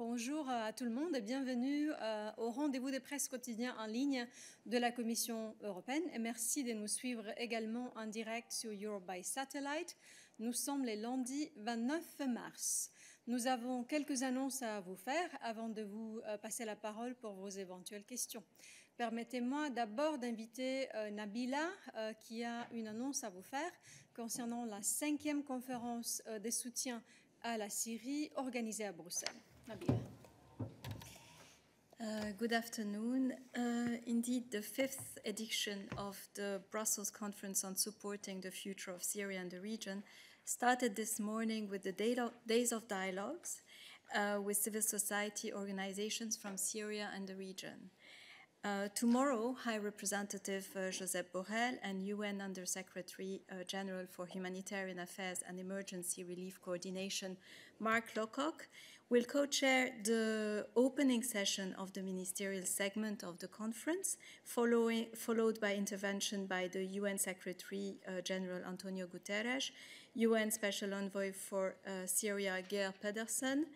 Bonjour à tout le monde et bienvenue au rendez-vous de presse quotidien en ligne de la Commission européenne. Et merci de nous suivre également en direct sur Europe by Satellite. Nous sommes le lundi 29 mars. Nous avons quelques annonces à vous faire avant de vous passer la parole pour vos éventuelles questions. Permettez-moi d'abord d'inviter Nabila qui a une annonce à vous faire concernant la 5e conférence de soutien à la Syrie organisée à Bruxelles. Nabila. Good afternoon. Indeed, the 5th edition of the Brussels Conference on Supporting the Future of Syria and the Region started this morning with the Days of Dialogues with civil society organizations from Syria and the region. Tomorrow, High Representative Josep Borrell and UN Under-Secretary General for Humanitarian Affairs and Emergency Relief Coordination, Mark Lowcock, will co-chair the opening session of the ministerial segment of the conference, followed by intervention by the UN Secretary General Antonio Guterres, UN Special Envoy for Syria Geir Pedersen,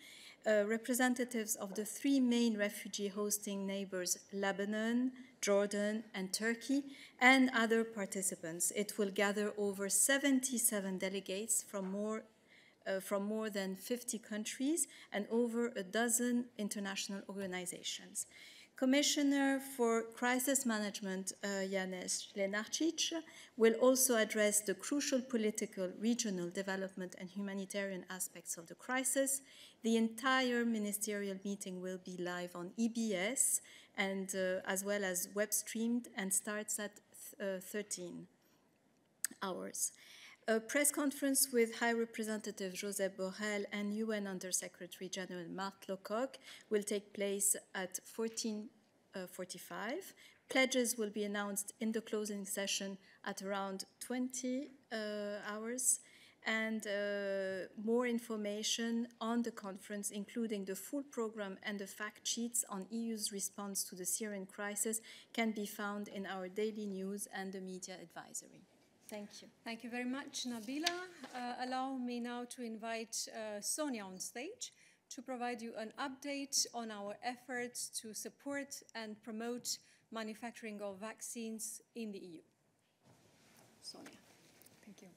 representatives of the 3 main refugee-hosting neighbors, Lebanon, Jordan, and Turkey, and other participants. It will gather over 77 delegates from more than 50 countries and over a dozen international organizations. Commissioner for Crisis Management, Janez Lenarčič, will also address the crucial political, regional development and humanitarian aspects of the crisis. The entire ministerial meeting will be live on EBS and as well as web-streamed and starts at 13 hours. A press conference with High Representative Josep Borrell and UN Under-Secretary General Mark Lowcock will take place at 14:45. Pledges will be announced in the closing session at around 20 hours. And more information on the conference, including the full program and the fact sheets on EU's response to the Syrian crisis, can be found in our daily news and the media advisory. Thank you. Thank you very much, Nabila. Allow me now to invite Sonia on stage to provide you an update on our efforts to support and promote manufacturing of vaccines in the EU. Sonia. Thank you.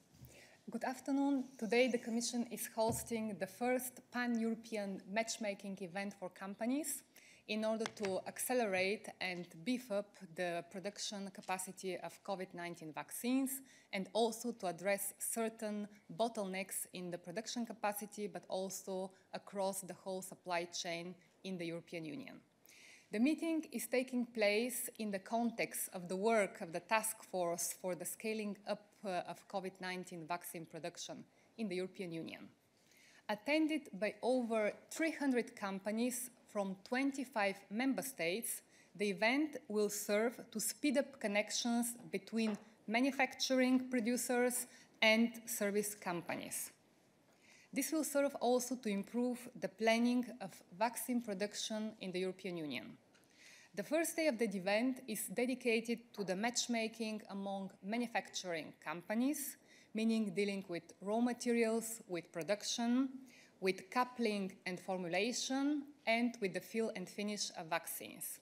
Good afternoon. Today the Commission is hosting the first pan-European matchmaking event for companies in order to accelerate and beef up the production capacity of COVID-19 vaccines and also to address certain bottlenecks in the production capacity, but also across the whole supply chain in the European Union. The meeting is taking place in the context of the work of the task force for the scaling up of COVID-19 vaccine production in the European Union. Attended by over 300 companies from 25 member states, the event will serve to speed up connections between manufacturing producers and service companies. This will serve also to improve the planning of vaccine production in the European Union. The first day of the event is dedicated to the matchmaking among manufacturing companies, meaning dealing with raw materials, with production, with coupling and formulation, and with the fill and finish of vaccines.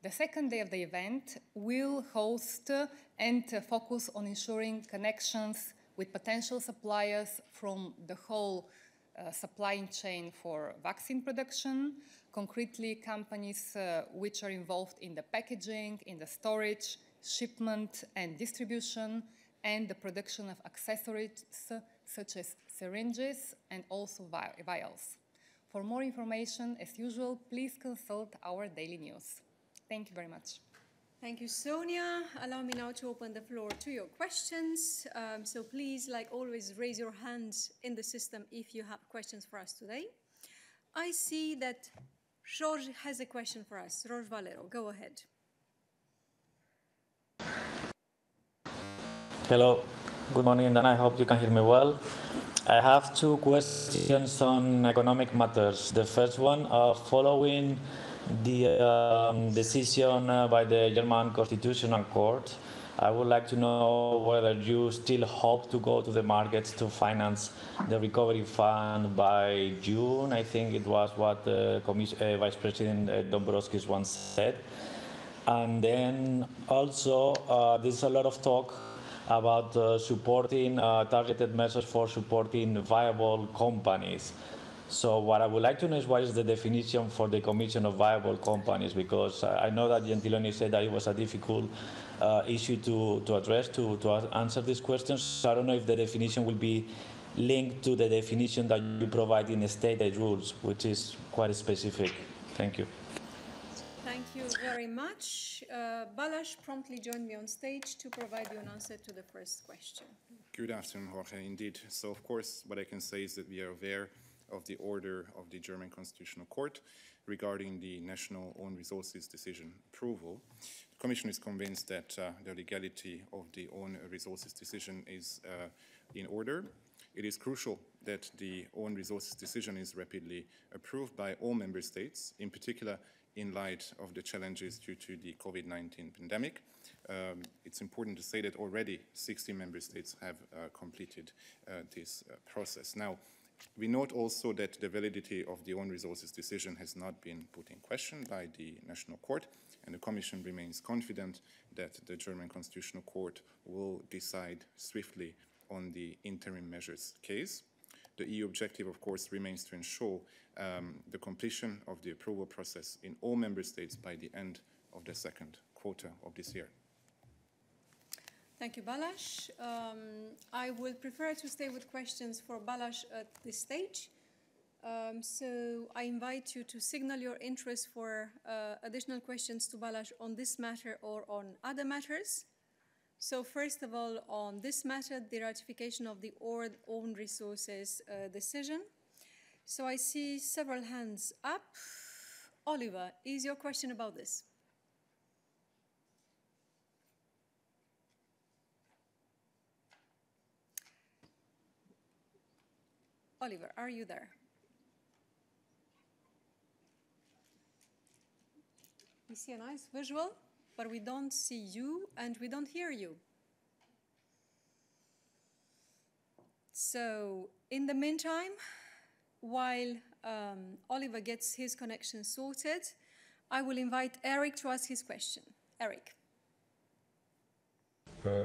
The second day of the event will host and focus on ensuring connections with potential suppliers from the whole supply chain for vaccine production, concretely companies which are involved in the packaging, in the storage, shipment and distribution, and the production of accessories such as syringes and also vials. For more information, as usual, please consult our daily news. Thank you very much. Thank you, Sonia. Allow me now to open the floor to your questions. So please, like always, raise your hands in the system if you have questions for us today. I see that George has a question for us. George Valero, go ahead. Hello, good morning, and I hope you can hear me well. I have 2 questions on economic matters. The first one, following the decision by the German Constitutional Court I would like to know whether you still hope to go to the markets to finance the recovery fund by June. I think it was what Vice President Dombrovskis once said. And then also, there's a lot of talk about supporting targeted measures for supporting viable companies. So what I would like to know is what is the definition for the Commission of viable companies, because I know that Gentiloni said that it was a difficult issue to address, to answer these questions. So I don't know if the definition will be linked to the definition that you provide in the state aid rules, which is quite specific. Thank you. Thank you very much. Balázs promptly joined me on stage to provide you an answer to the first question. Good afternoon, Jorge. Indeed. So, of course, what I can say is that we are aware of the order of the German Constitutional Court regarding the National Own Resources Decision approval. The Commission is convinced that the legality of the Own Resources Decision is in order. It is crucial that the Own Resources Decision is rapidly approved by all member states, in particular in light of the challenges due to the COVID-19 pandemic. It's important to say that already 60 member states have completed this process. Now, we note also that the validity of the Own Resources Decision has not been put in question by the National Court, and the Commission remains confident that the German Constitutional Court will decide swiftly on the interim measures case. The EU objective, of course, remains to ensure the completion of the approval process in all member states by the end of the second quarter of this year. Thank you, Balázs. I would prefer to stay with questions for Balázs at this stage. So I invite you to signal your interest for additional questions to Balázs on this matter or on other matters. So first of all, on this matter, the ratification of the Own Resources decision. So I see several hands up. Oliver, is your question about this? Oliver, are you there? We see a nice visual, but we don't see you and we don't hear you. So in the meantime, while Oliver gets his connection sorted, I will invite Eric to ask his question. Eric.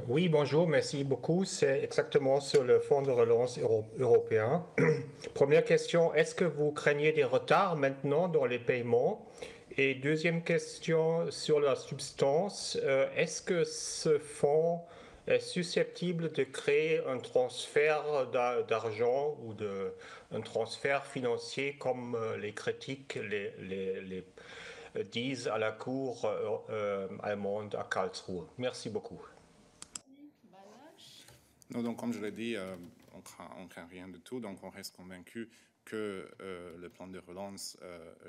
Oui, bonjour, merci beaucoup. C'est exactement sur le Fonds de relance européen. Première question, est-ce que vous craignez des retards maintenant dans les paiements? Et deuxième question sur la substance, est-ce que ce fonds est susceptible de créer un transfert d'argent ou un transfert financier comme les critiques les disent à la Cour allemande à Karlsruhe? Merci beaucoup. Non, donc comme je l'ai dit, on ne craint rien du tout, donc on reste convaincu que le plan de relance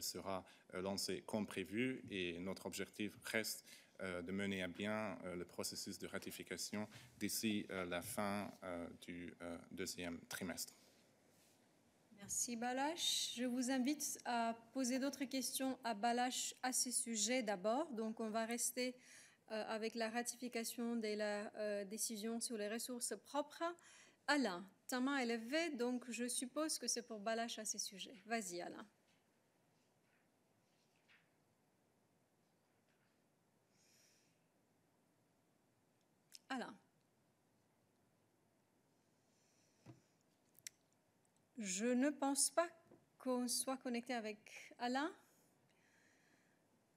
sera lancé comme prévu et notre objectif reste de mener à bien le processus de ratification d'ici la fin du deuxième trimestre. Merci Balázs. Je vous invite à poser d'autres questions à Balázs à ce sujet d'abord. Donc on va rester avec la ratification de la décision sur les ressources propres. Alain, ta main est levée, donc je suppose que c'est pour Balázs à ce sujet. Vas-y Alain. Alain. Je ne pense pas qu'on soit connecté avec Alain.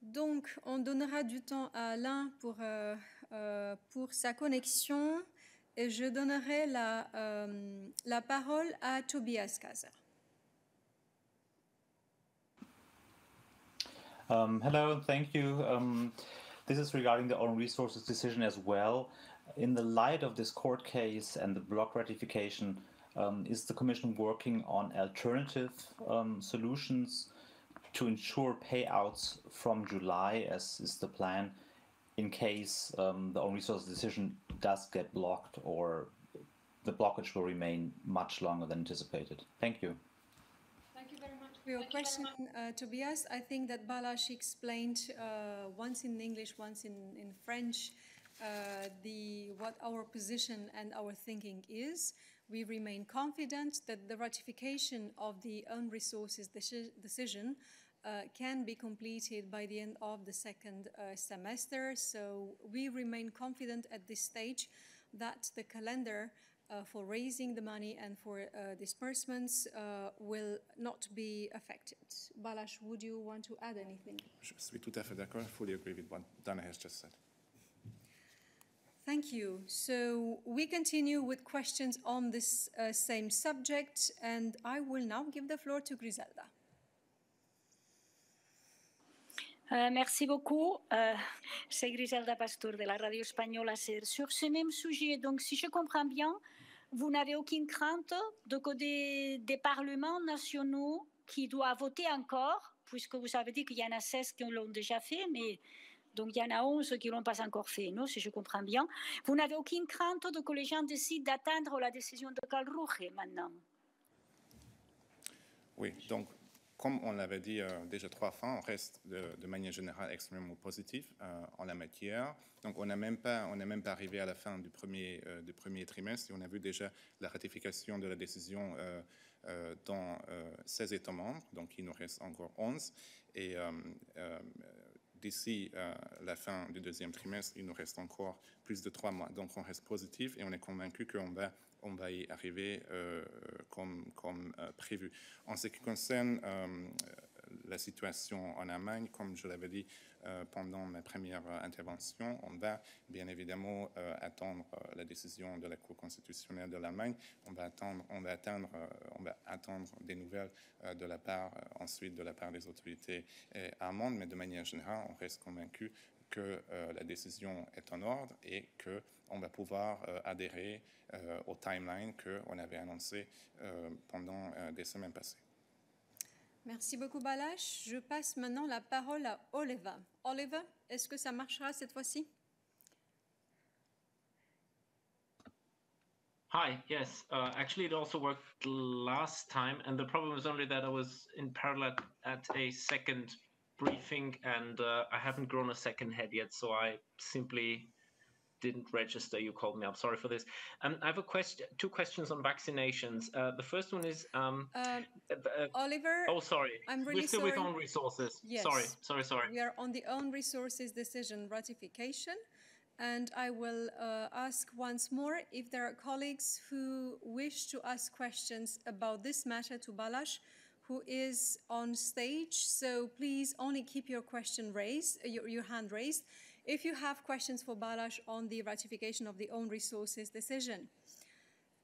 Donc, on donnera du temps à Alain pour sa connexion et je donnerai la parole à Tobias Kaiser. Hello, thank you. This is regarding the own resources decision as well. In the light of this court case and the block ratification, is the Commission working on alternative solutions to ensure payouts from July, as is the plan, in case the own resources decision does get blocked or the blockage will remain much longer than anticipated? Thank you. Thank you very much for your question, Tobias. I think that Balázs explained once in English, once in French, what our position and our thinking is. We remain confident that the ratification of the own resources decision can be completed by the end of the second semester. So we remain confident at this stage that the calendar for raising the money and for disbursements will not be affected. Balázs, would you want to add anything? Je suis tout à fait d'accord. I fully agree with what Dana has just said. Thank you. So we continue with questions on this same subject, and I will now give the floor to Griselda. Merci beaucoup. C'est Griselda Pastor de la radio espagnole SER. Sur ce même sujet, donc si je comprends bien, vous n'avez aucune crainte des parlements nationaux qui doivent voter encore, puisque vous avez dit qu'il y en a 16 qui l'ont déjà fait, mais donc il y en a 11 qui ne l'ont pas encore fait, non, si je comprends bien. Vous n'avez aucune crainte que les gens décident d'attendre la décision de Karlsruhe maintenant? Oui, donc comme on l'avait dit déjà 3 fois, on reste de manière générale extrêmement positif en la matière. Donc on n'est même pas arrivé à la fin du premier trimestre et on a vu déjà la ratification de la décision dans 16 États membres, donc il nous reste encore 11. Et d'ici la fin du deuxième trimestre, il nous reste encore plus de 3 mois. Donc on reste positif et on est convaincu qu'on va y arriver comme prévu. En ce qui concerne la situation en Allemagne, comme je l'avais dit pendant ma première intervention, on va bien évidemment attendre la décision de la Cour constitutionnelle de l'Allemagne. On va attendre des nouvelles de la part des autorités allemandes, mais de manière générale, on reste convaincu que la décision est en ordre et qu'on va pouvoir adhérer au timeline qu'on avait annoncé pendant des semaines passées. Merci beaucoup, Balázs. Je passe maintenant la parole à Oliver. Oliver, est-ce que ça marchera cette fois-ci? Hi, yes. Actually, it also worked last time, and the problem was only that I was in parallel at a second briefing, and I haven't grown a second head yet, so I simply didn't register. You called me up. Sorry for this. I have two questions on vaccinations. The first one is Oliver. Oh, sorry. I'm really We're still sorry. with own resources. Yes. Sorry. We are on the own resources decision ratification, and I will ask once more if there are colleagues who wish to ask questions about this matter to Balázs, who is on stage. So please only keep your question raised, your hand raised, if you have questions for Balázs on the ratification of the own resources decision.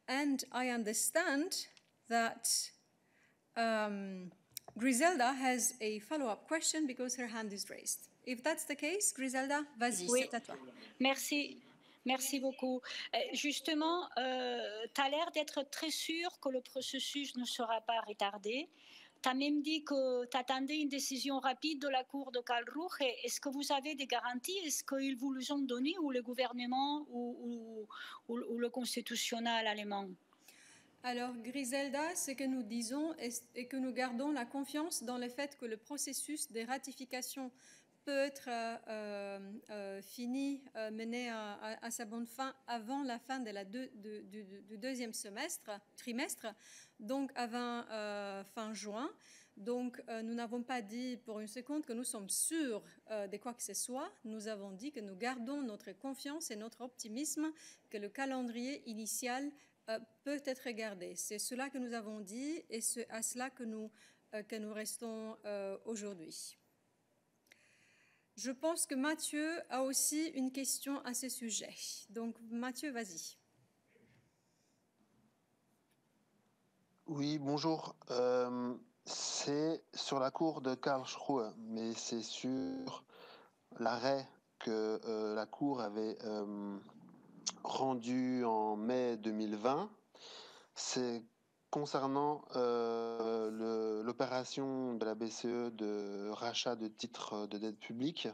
And I understand that Griselda has a follow-up question because her hand is raised. If that's the case, Griselda, vas-y, oui. c'est à toi. Merci beaucoup. Justement, tu as l'air d'être très sûr que le processus ne sera pas retardé. Tu as même dit que tu attendais une décision rapide de la Cour de Karlsruhe. Est-ce que vous avez des garanties? Est-ce qu'ils vous les ont données, ou le gouvernement ou le constitutionnel allemand? Alors, Griselda, ce que nous disons est que nous gardons la confiance dans le fait que le processus de ratification peut être mené à sa bonne fin avant la fin du deuxième trimestre, donc avant fin juin. Donc, nous n'avons pas dit pour une seconde que nous sommes sûrs de quoi que ce soit. Nous avons dit que nous gardons notre confiance et notre optimisme que le calendrier initial peut être gardé. C'est cela que nous avons dit et c'est à cela que nous restons aujourd'hui. Je pense que Mathieu a aussi une question à ce sujet. Donc, Mathieu, vas-y. Oui, bonjour. C'est sur la cour de Karlsruhe, mais c'est sur l'arrêt que la cour avait rendu en mai 2020. C'est concernant l'opération de la BCE de rachat de titres de dette publique.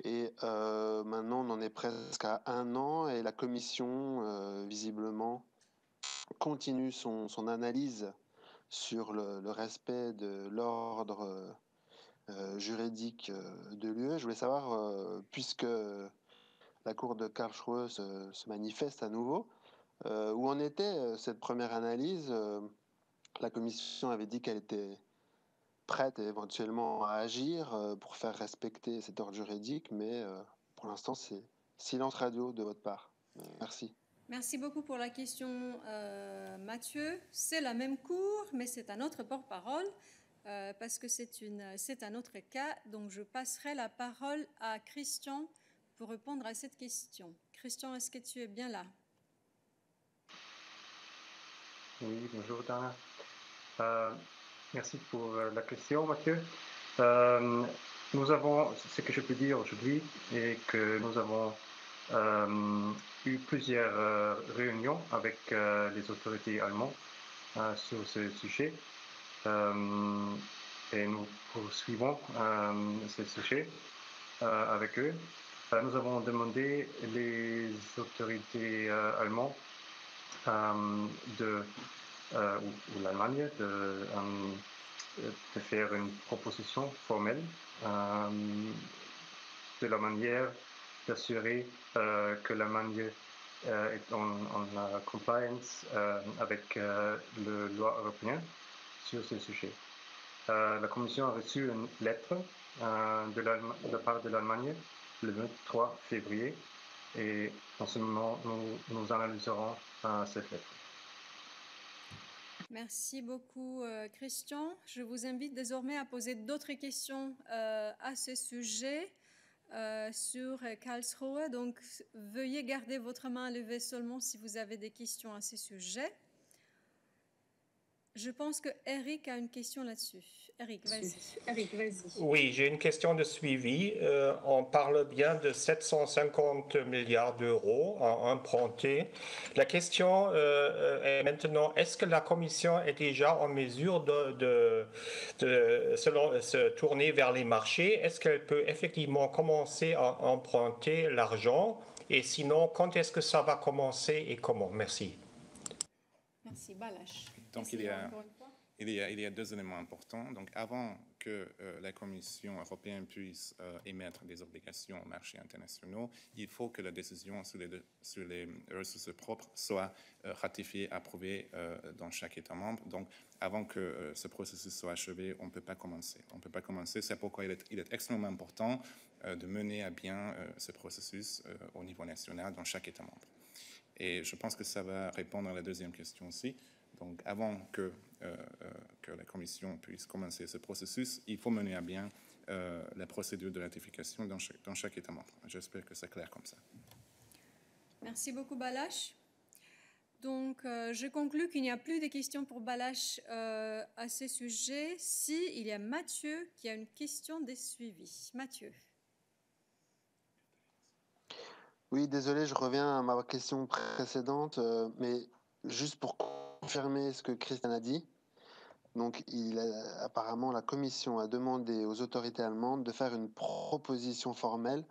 Et maintenant, on en est presque à 1 an et la Commission, visiblement, continue son analyse sur le respect de l'ordre juridique de l'UE. Je voulais savoir, puisque la Cour de Karlsruhe se manifeste à nouveau. Où en était cette première analyse? La Commission avait dit qu'elle était prête éventuellement à agir pour faire respecter cet ordre juridique, mais pour l'instant, c'est silence radio de votre part. Merci. Merci beaucoup pour la question, Mathieu. C'est la même cour, mais c'est un autre porte-parole, parce que c'est un autre cas. Donc, je passerai la parole à Christian pour répondre à cette question. Christian, est-ce que tu es bien là? Oui, bonjour Dana. Merci pour la question, Mathieu. Nous avons, ce que je peux dire aujourd'hui est que nous avons eu plusieurs réunions avec les autorités allemandes sur ce sujet et nous poursuivons ce sujet avec eux. Nous avons demandé les autorités allemandes ou l'Allemagne de faire une proposition formelle de la manière d'assurer que l'Allemagne est en compliance avec la loi européenne sur ce sujet. La Commission a reçu une lettre de la part de l'Allemagne le 23 février et en ce moment, nous analyserons cette lettre. Merci beaucoup, Christian. Je vous invite désormais à poser d'autres questions à ce sujet sur Karlsruhe. Donc, veuillez garder votre main levée seulement si vous avez des questions à ce sujet. Je pense que Eric a une question là-dessus. Eric, vas-y. Oui, j'ai une question de suivi. On parle bien de 750 milliards d'euros empruntés. La question est maintenant, est-ce que la Commission est déjà en mesure de se tourner vers les marchés? Est-ce qu'elle peut effectivement commencer à emprunter l'argent? Et sinon, quand est-ce que ça va commencer et comment? Merci. Merci, Balázs. Donc, il y a deux éléments importants. Donc, avant que la Commission européenne puisse émettre des obligations aux marchés internationaux, il faut que la décision sur les ressources propres soit ratifiée, approuvée dans chaque État membre. Donc, avant que ce processus soit achevé, on ne peut pas commencer. C'est pourquoi il est extrêmement important de mener à bien ce processus au niveau national dans chaque État membre. Et je pense que ça va répondre à la deuxième question aussi. Donc, avant que la Commission puisse commencer ce processus, il faut mener à bien la procédure de ratification dans chaque État membre. J'espère que c'est clair comme ça. Merci beaucoup, Balázs. Donc, je conclus qu'il n'y a plus de questions pour Balázs à ce sujet. Si, il y a Mathieu qui a une question de suivi. Mathieu. Oui, désolé, je reviens à ma question précédente, mais juste pour confirmer ce que Christian a dit. Donc, apparemment, la Commission a demandé aux autorités allemandes de faire une proposition formelle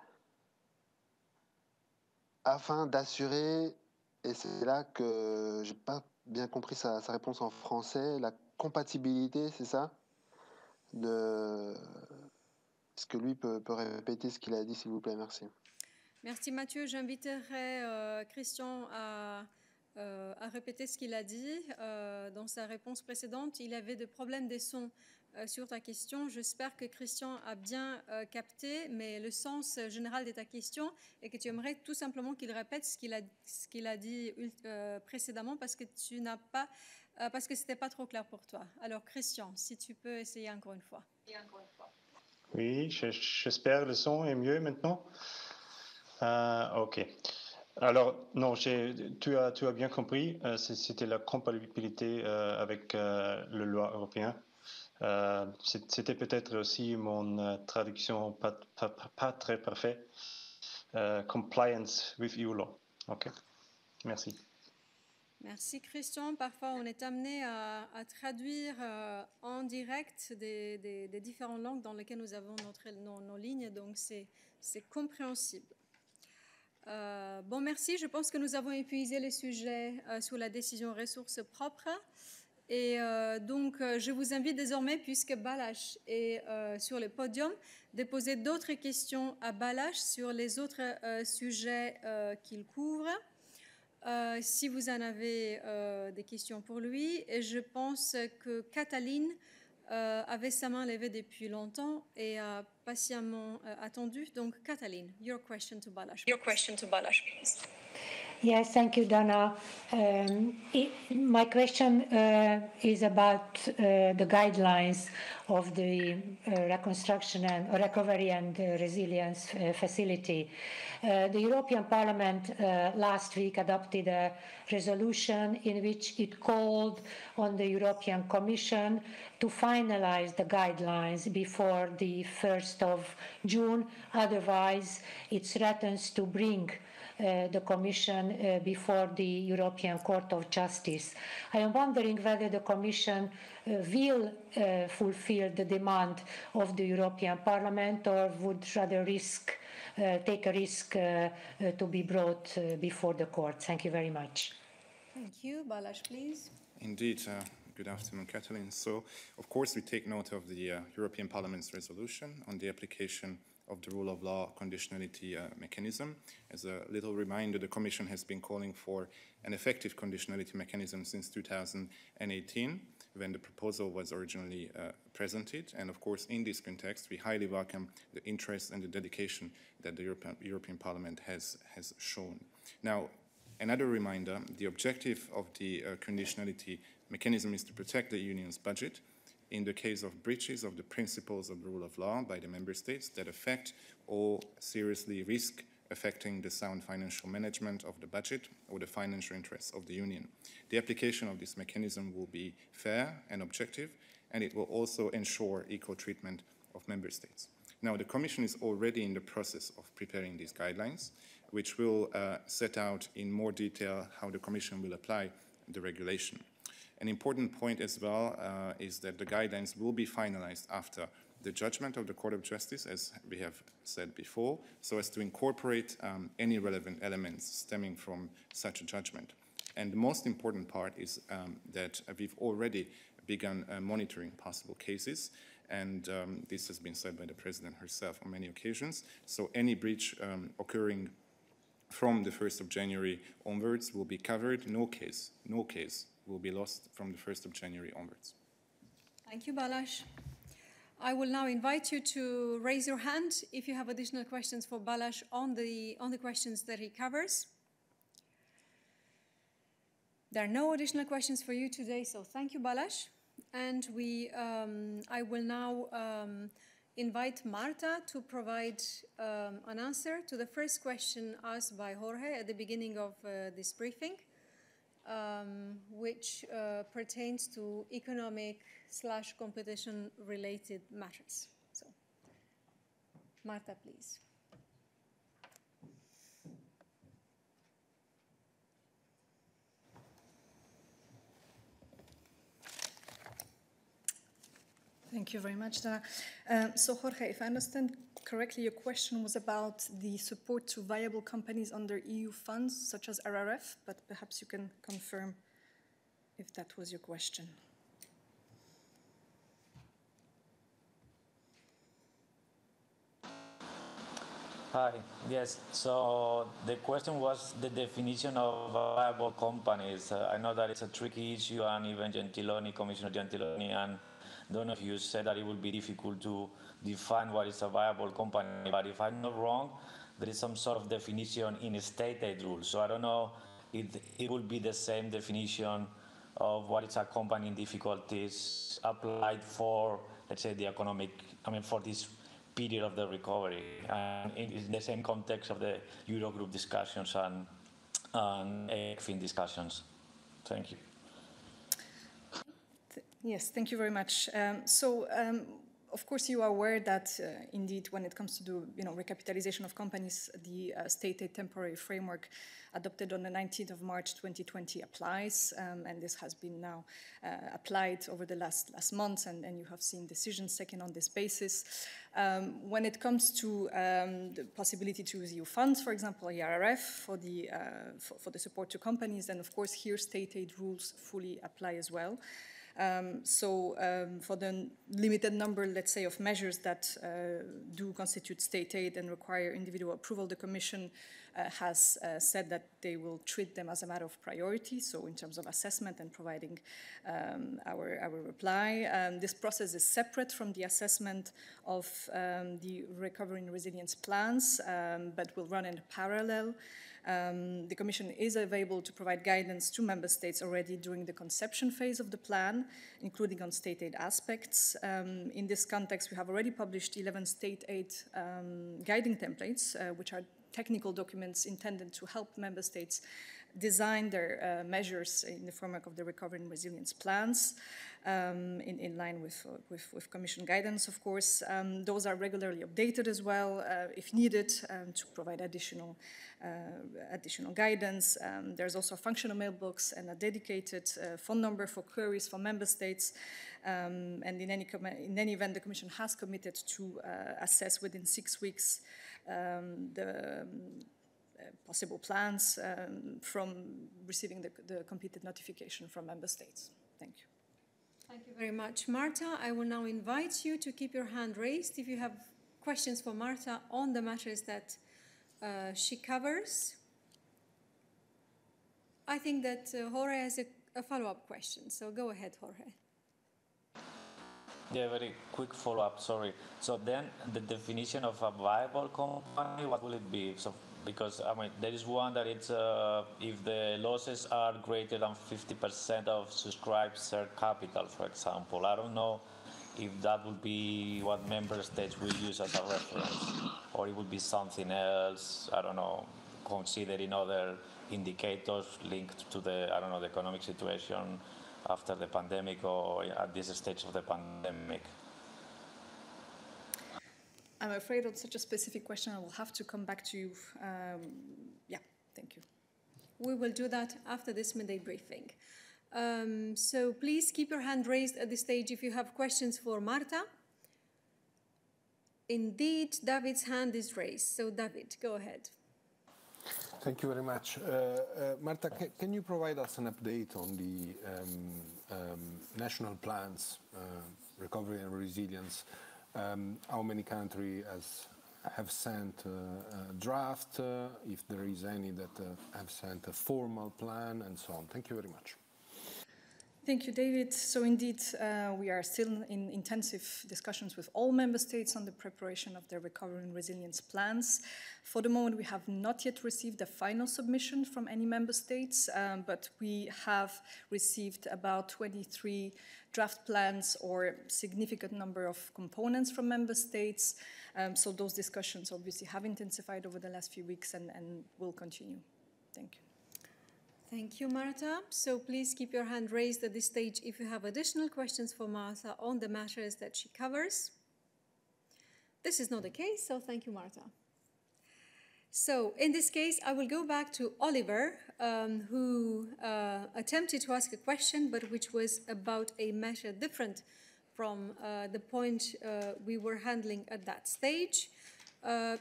afin d'assurer, et c'est là que j'ai pas bien compris sa réponse en français, la compatibilité, c'est ça? Est-ce que lui peut répéter ce qu'il a dit, s'il vous plaît? Merci. Merci Mathieu. J'inviterai Christian à répéter ce qu'il a dit dans sa réponse précédente. Il avait des problèmes de son sur ta question. J'espère que Christian a bien capté, mais le sens général de ta question est que tu aimerais tout simplement qu'il répète ce qu'il a dit précédemment parce que tu n'as pas parce que c'était pas trop clair pour toi. Alors Christian, si tu peux essayer encore une fois. Oui, j'espère que le son est mieux maintenant. Ok. Alors, non, tu as bien compris, c'était la compatibilité avec le loi européen. C'était peut-être aussi mon traduction pas très parfaite. Compliance with EU law. Ok. Merci. Merci Christian. Parfois, on est amené à traduire en direct des différentes langues dans lesquelles nous avons nos lignes, donc c'est compréhensible. Bon, merci. Je pense que nous avons épuisé les sujets sur la décision ressources propres Et donc, je vous invite désormais, puisque Balázs est sur le podium, de poser d'autres questions à Balázs sur les autres sujets qu'il couvre. Si vous en avez des questions pour lui, et je pense que Cataline avait sa main levée depuis longtemps et a patiemment attendu. Donc, Cataline, your question to Balázs. Your question to Balázs, please. Yes, thank you, Donna. My question is about the guidelines of the reconstruction and recovery and resilience facility. The European Parliament last week adopted a resolution in which it called on the European Commission to finalize the guidelines before the 1st of June. Otherwise, it threatens to bring the Commission before the European Court of Justice. I am wondering whether the Commission will fulfill the demand of the European Parliament, or would rather take a risk to be brought before the court. Thank you very much. Thank you. Balázs, please. Indeed. Good afternoon, Kathleen. So, of course, we take note of the European Parliament's resolution on the application of the rule of law conditionality mechanism. As a little reminder, the Commission has been calling for an effective conditionality mechanism since 2018, when the proposal was originally presented. And of course, in this context, we highly welcome the interest and the dedication that the European Parliament has shown. Now, another reminder, the objective of the conditionality mechanism is to protect the Union's budget in the case of breaches of the principles of the rule of law by the member states that affect or seriously risk affecting the sound financial management of the budget or the financial interests of the Union. The application of this mechanism will be fair and objective, and it will also ensure equal treatment of member states. Now, the Commission is already in the process of preparing these guidelines, which will set out in more detail how the Commission will apply the regulation. An important point as well is that the guidelines will be finalized after the judgment of the Court of Justice, as we have said before, so as to incorporate any relevant elements stemming from such a judgment. And the most important part is that we've already begun monitoring possible cases, and this has been said by the President herself on many occasions. So any breach occurring from the 1st of January onwards will be covered. No case will be lost from the 1st of January onwards. Thank you, Balázs. I will now invite you to raise your hand if you have additional questions for Balázs on the questions that he covers. There are no additional questions for you today, so thank you, Balázs. And I will now invite Marta to provide an answer to the first question asked by Jorge at the beginning of this briefing, which pertains to economic/competition-related matters. So, Marta, please. Thank you very much, Dana. So, Jorge, if I understand correctly, your question was about the support to viable companies under EU funds, such as RRF, but perhaps you can confirm if that was your question. Hi, yes, so the question was the definition of viable companies. I know that it's a tricky issue, and even Commissioner Gentiloni, and I don't know if you said that it would be difficult to define what is a viable company, but if I'm not wrong, there is some sort of definition in state aid rules. So I don't know if it would be the same definition of what is a company in difficulties applied for, let's say, the for this period of the recovery, and in the same context of the Eurogroup discussions and ECFIN discussions. Thank you. Yes, thank you very much. Of course, you are aware that indeed, when it comes to the recapitalization of companies, the state aid temporary framework adopted on the 19th of March 2020 applies, and this has been now applied over the last months, and you have seen decisions taken on this basis. When it comes to the possibility to use EU funds, for example, ERRF for the support to companies, then of course here state aid rules fully apply as well. For the limited number, let's say, of measures that do constitute state aid and require individual approval, the Commission has said that they will treat them as a matter of priority, so in terms of assessment and providing our reply. This process is separate from the assessment of the recovery and resilience plans, but will run in parallel. The Commission is available to provide guidance to Member States already during the conception phase of the plan, including on state aid aspects. In this context, we have already published 11 state aid guiding templates, which are technical documents intended to help Member States design their measures in the framework of the recovery and resilience plans, in line with Commission guidance, of course. Those are regularly updated as well, if needed, to provide additional guidance. There's also a functional mailbox and a dedicated phone number for queries from Member States. And in any event, the Commission has committed to assess within 6 weeks the possible plans from receiving the completed notification from Member States. Thank you. Thank you very much, Marta. I will now invite you to keep your hand raised if you have questions for Marta on the matters that she covers. I think that Jorge has a follow-up question, so go ahead, Jorge. Yeah, very quick follow-up, sorry. So then the definition of a viable company, what will it be? So, because I mean, there is one that it's if the losses are greater than 50% of subscribed share capital, for example. I don't know if that would be what Member States will use as a reference, or it would be something else, I don't know, considering other indicators linked to the, I don't know, the economic situation after the pandemic or at this stage of the pandemic. I'm afraid on such a specific question, I will have to come back to you. Yeah, thank you. We will do that after this midday briefing. So please keep your hand raised at this stage if you have questions for Marta. Indeed, David's hand is raised. So David, go ahead. Thank you very much. Marta, can you provide us an update on the national plans, recovery and resilience? How many countries have sent a draft, if there is any that have sent a formal plan, and so on? Thank you very much. Thank you, David. So indeed, we are still in intensive discussions with all Member States on the preparation of their recovery and resilience plans. For the moment, we have not yet received a final submission from any Member States, but we have received about 23 draft plans or significant number of components from Member States. So those discussions obviously have intensified over the last few weeks and will continue. Thank you. Thank you, Marta. So please keep your hand raised at this stage if you have additional questions for Marta on the matters that she covers. This is not the case, so thank you, Marta. So in this case, I will go back to Oliver, who attempted to ask a question, but which was about a matter different from the point we were handling at that stage.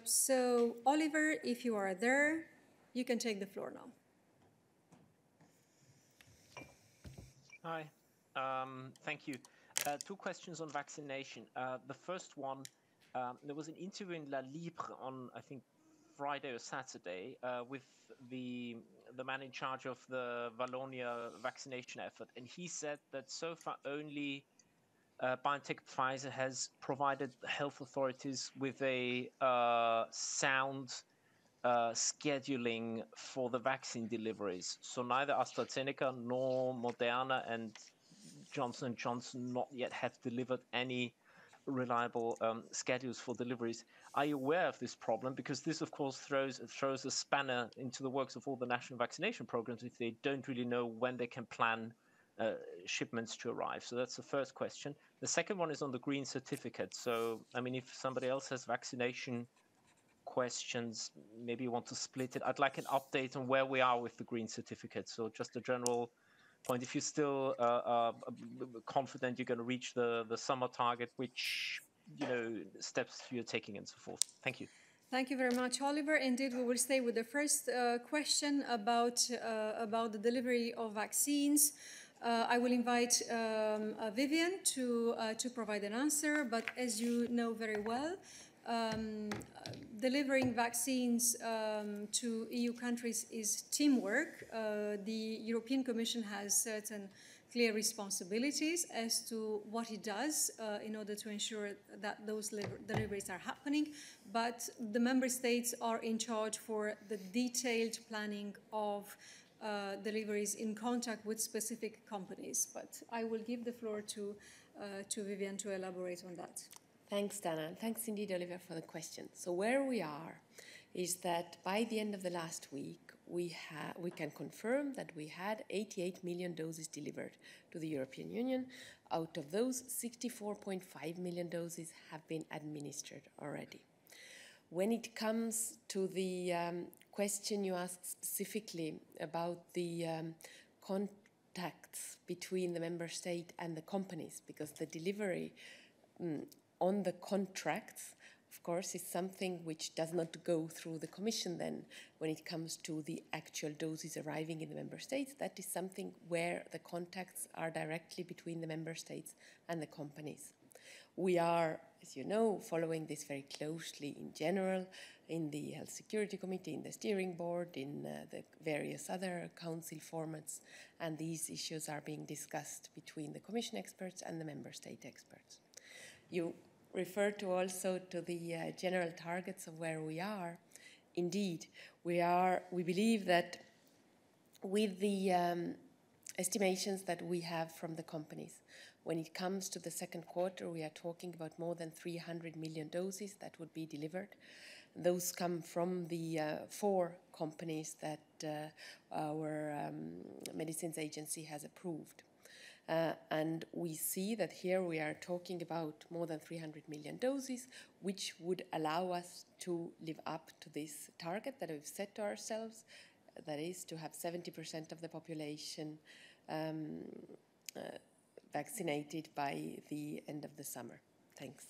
So Oliver, if you are there, you can take the floor now. Hi, thank you. 2 questions on vaccination. The first one, there was an interview in La Libre on, I think, Friday or Saturday with the man in charge of the Wallonia vaccination effort, and he said that so far only BioNTech Pfizer has provided health authorities with a sound scheduling for the vaccine deliveries. So neither AstraZeneca nor Moderna and Johnson & Johnson not yet have delivered any reliable schedules for deliveries. Are you aware of this problem? Because this, of course, throws a spanner into the works of all the national vaccination programs if they don't really know when they can plan shipments to arrive. So that's the first question. The second one is on the green certificate. So, I mean, if somebody else has vaccination questions, maybe you want to split it. I'd like an update on where we are with the green certificate. So just a general point, if you're still confident you're going to reach the summer target, which, you know, steps you're taking and so forth. Thank you. Thank you very much, Oliver. Indeed, we will stay with the first question about the delivery of vaccines. I will invite Vivian to provide an answer, but as you know very well, delivering vaccines to EU countries is teamwork. The European Commission has certain clear responsibilities as to what it does in order to ensure that those deliveries are happening, but the member states are in charge for the detailed planning of deliveries in contact with specific companies. But I will give the floor to Vivian to elaborate on that. Thanks, Dana, and thanks indeed, Oliver, for the question. So where we are is that by the end of the last week, we can confirm that we had 88 million doses delivered to the European Union. Out of those, 64.5 million doses have been administered already. When it comes to the question you asked specifically about the contacts between the member state and the companies, because the delivery on the contracts, of course, is something which does not go through the Commission then when it comes to the actual doses arriving in the member states. That is something where the contacts are directly between the member states and the companies. We are, as you know, following this very closely in general in the Health Security Committee, in the Steering Board, in the various other council formats, and these issues are being discussed between the Commission experts and the member state experts. You refer to also to the general targets of where we are. Indeed, we believe that with the estimations that we have from the companies, when it comes to the second quarter, we are talking about more than 300 million doses that would be delivered. Those come from the 4 companies that our medicines agency has approved. And we see that here we are talking about more than 300 million doses, which would allow us to live up to this target that we've set to ourselves, that is to have 70% of the population vaccinated by the end of the summer. Thanks.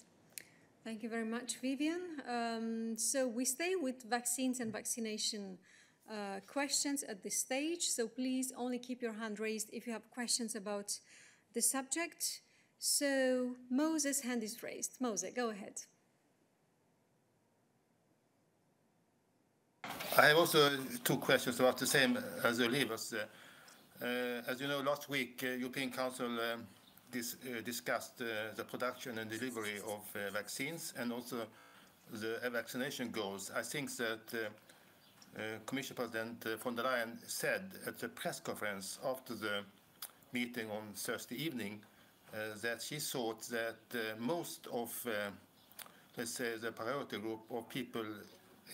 Thank you very much, Vivian. So we stay with vaccines and vaccination questions at this stage, so please only keep your hand raised if you have questions about the subject. So Moses' hand is raised. Moses, go ahead. I have also 2 questions about the same as Oliver's. As you know, last week European Council discussed the production and delivery of vaccines and also the vaccination goals. I think that Commission President von der Leyen said at the press conference after the meeting on Thursday evening that she thought that most of, let's say, the priority group of people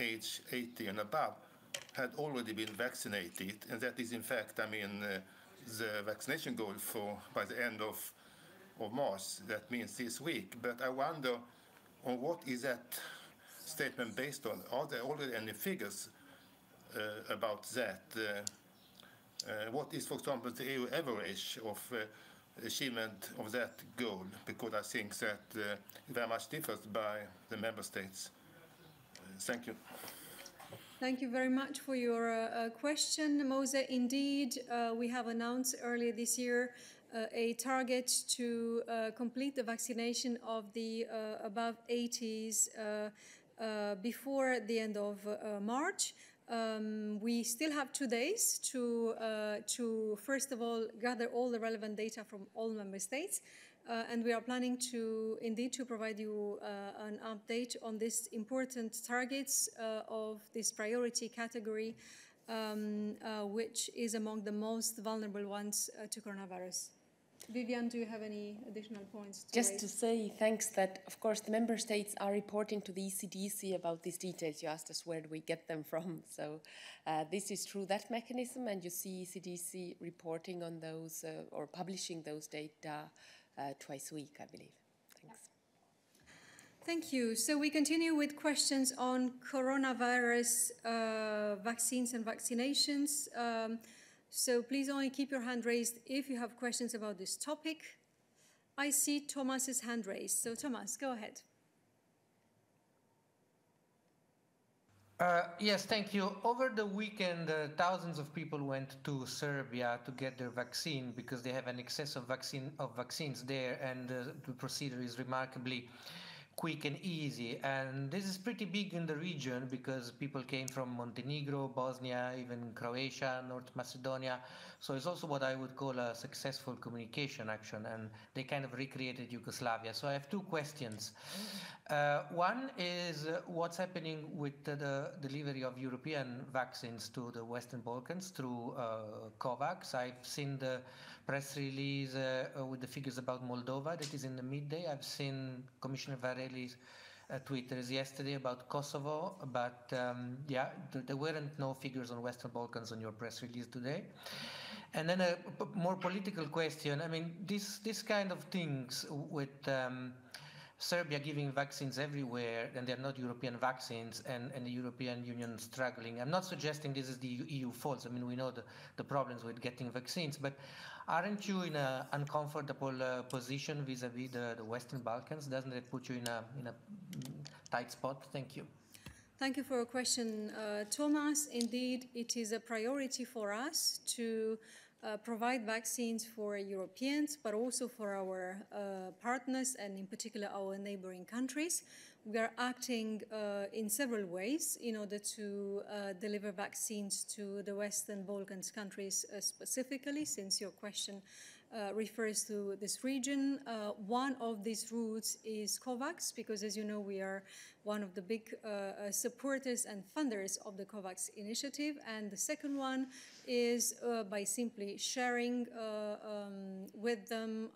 age 80 and above had already been vaccinated, and that is in fact, I mean, the vaccination goal by the end of March. That means this week. But I wonder on what is that statement based on? Are there already any figures about that? What is, for example, the EU average of achievement of that goal? Because I think that very much differs by the member states. Thank you. Thank you very much for your question, Mose. Indeed, we have announced earlier this year a target to complete the vaccination of the above 80s before the end of March. We still have 2 days to first of all gather all the relevant data from all member states, and we are planning to indeed to provide you an update on these important targets of this priority category, which is among the most vulnerable ones to coronavirus. Viviane, do you have any additional points to Just raise? to say thanks that, of course, the member states are reporting to the ECDC about these details. You asked us where do we get them from. So this is through that mechanism, and you see ECDC reporting on those or publishing those data twice a week, I believe. Thanks. Thank you. So we continue with questions on coronavirus vaccines and vaccinations. So please only keep your hand raised if you have questions about this topic. I see Thomas's hand raised. So Thomas, go ahead. Yes, thank you. Over the weekend, thousands of people went to Serbia to get their vaccine because they have an excess of vaccines there, and the procedure is remarkably quick and easy. And this is pretty big in the region because people came from Montenegro, Bosnia, even Croatia, North Macedonia. So it's also what I would call a successful communication action, and they kind of recreated Yugoslavia. So I have two questions. One is what's happening with the delivery of European vaccines to the Western Balkans through COVAX. I've seen the press release with the figures about Moldova that is in the midday. I've seen Commissioner Varelli's Twitters yesterday about Kosovo, but yeah, there weren't no figures on Western Balkans on your press release today. And then a more political question. I mean, this kind of things with Serbia giving vaccines everywhere, and they're not European vaccines, and the European Union struggling. I'm not suggesting this is the EU fault. I mean, we know the problems with getting vaccines, but aren't you in an uncomfortable position vis-a-vis the Western Balkans? Doesn't it put you in a tight spot? Thank you. Thank you for your question, Thomas. Indeed, it is a priority for us to provide vaccines for Europeans, but also for our partners and in particular our neighboring countries. We are acting in several ways in order to deliver vaccines to the Western Balkans countries specifically, since your question refers to this region. One of these routes is COVAX, because as you know, we are one of the big supporters and funders of the COVAX initiative. And the second one is by simply sharing with them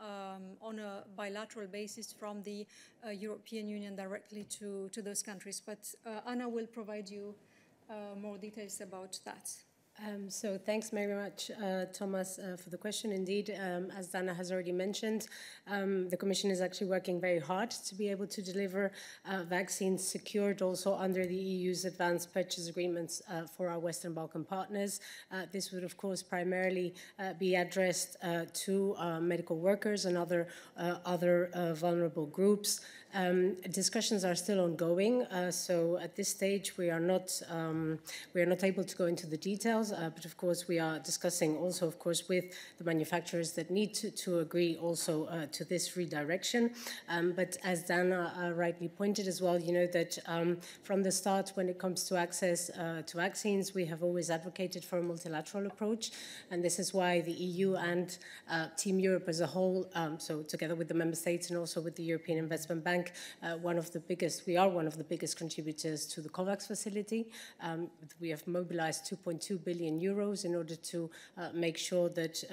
on a bilateral basis from the European Union directly to those countries. But Anna will provide you more details about that. So thanks very much, Thomas, for the question. Indeed, as Dana has already mentioned, the Commission is actually working very hard to be able to deliver vaccines secured also under the EU's advanced purchase agreements for our Western Balkan partners. This would, of course, primarily be addressed to medical workers and other vulnerable groups. Discussions are still ongoing, so at this stage we are not able to go into the details. But of course, we are discussing also, of course, with the manufacturers that need to agree also to this redirection. But as Dana rightly pointed as well, you know that from the start, when it comes to access to vaccines, we have always advocated for a multilateral approach, and this is why the EU and Team Europe as a whole, so together with the member states and also with the European Investment Bank, we are one of the biggest contributors to the COVAX facility. We have mobilized 2.2 billion euros in order to make sure that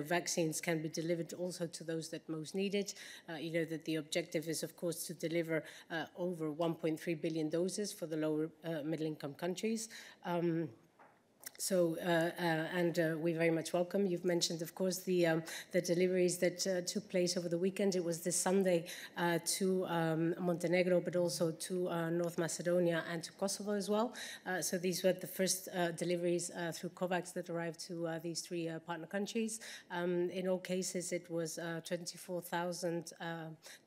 vaccines can be delivered also to those that most need it. You know that the objective is, of course, to deliver over 1.3 billion doses for the lower middle-income countries. We very much welcome. You've mentioned, of course, the deliveries that took place over the weekend. It was this Sunday to Montenegro, but also to North Macedonia and to Kosovo as well. So these were the first deliveries through COVAX that arrived to these three partner countries. In all cases, it was 24,000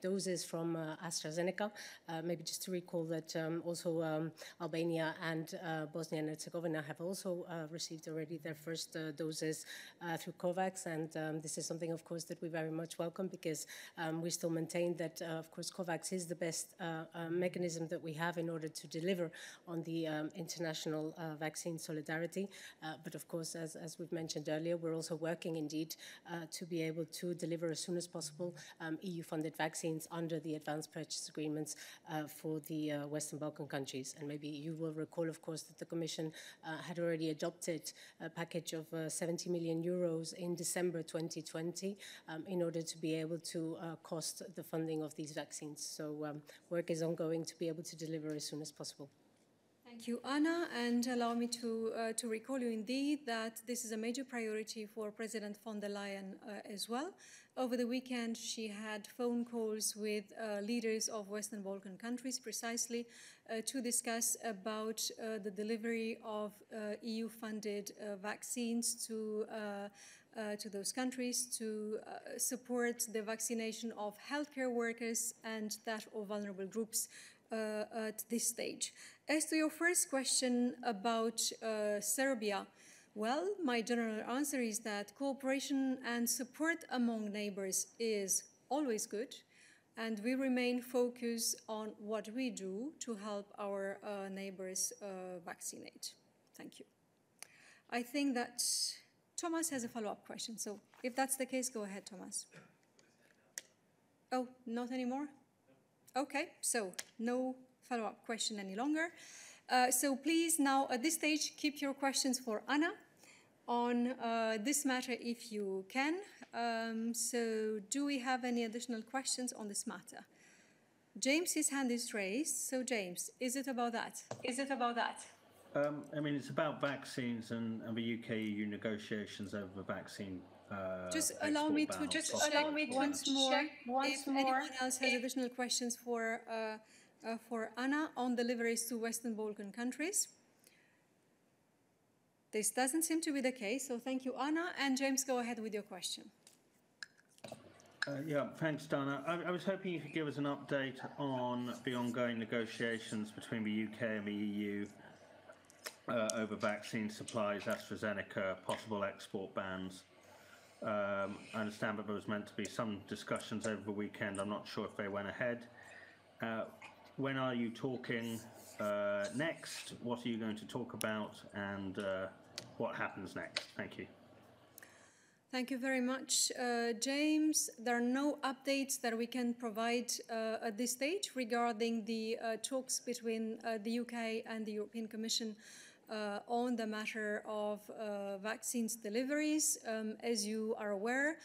doses from AstraZeneca. Maybe just to recall that also Albania and Bosnia and Herzegovina have also received already their first doses through COVAX, and this is something, of course, that we very much welcome, because we still maintain that, of course, COVAX is the best mechanism that we have in order to deliver on the international vaccine solidarity. But of course, as we've mentioned earlier, we're also working indeed to be able to deliver as soon as possible EU-funded vaccines under the advanced purchase agreements for the Western Balkan countries. And maybe you will recall, of course, that the Commission had already adopted adopted a package of 70 million euros in December 2020 in order to be able to cost the funding of these vaccines. So work is ongoing to be able to deliver as soon as possible. Thank you, Anna, and allow me to recall you indeed that this is a major priority for President von der Leyen as well. Over the weekend, she had phone calls with leaders of Western Balkan countries precisely to discuss about the delivery of EU-funded vaccines to those countries to support the vaccination of healthcare workers and that of vulnerable groups at this stage. As to your first question about Serbia, well, my general answer is that cooperation and support among neighbors is always good, and we remain focused on what we do to help our neighbors vaccinate. Thank you. I think that Thomas has a follow-up question, so if that's the case, go ahead, Thomas. Oh, not anymore? Okay, so no follow-up question any longer. So please now at this stage keep your questions for Anna on this matter if you can. So do we have any additional questions on this matter? James, his hand is raised. So James, is it about that? Is it about that? I mean, it's about vaccines and the UK-EU negotiations over the vaccine. Just allow me to once more if anyone else has additional questions for Anna on deliveries to Western Balkan countries. This doesn't seem to be the case, so thank you, Anna. And James, go ahead with your question. Yeah, thanks, Dana. I was hoping you could give us an update on the ongoing negotiations between the UK and the EU over vaccine supplies, AstraZeneca, possible export bans. I understand that there was meant to be some discussions over the weekend. I'm not sure if they went ahead. When are you talking next? What are you going to talk about? And what happens next? Thank you. Thank you very much, James. There are no updates that we can provide at this stage regarding the talks between the UK and the European Commission on the matter of vaccines deliveries. As you are aware,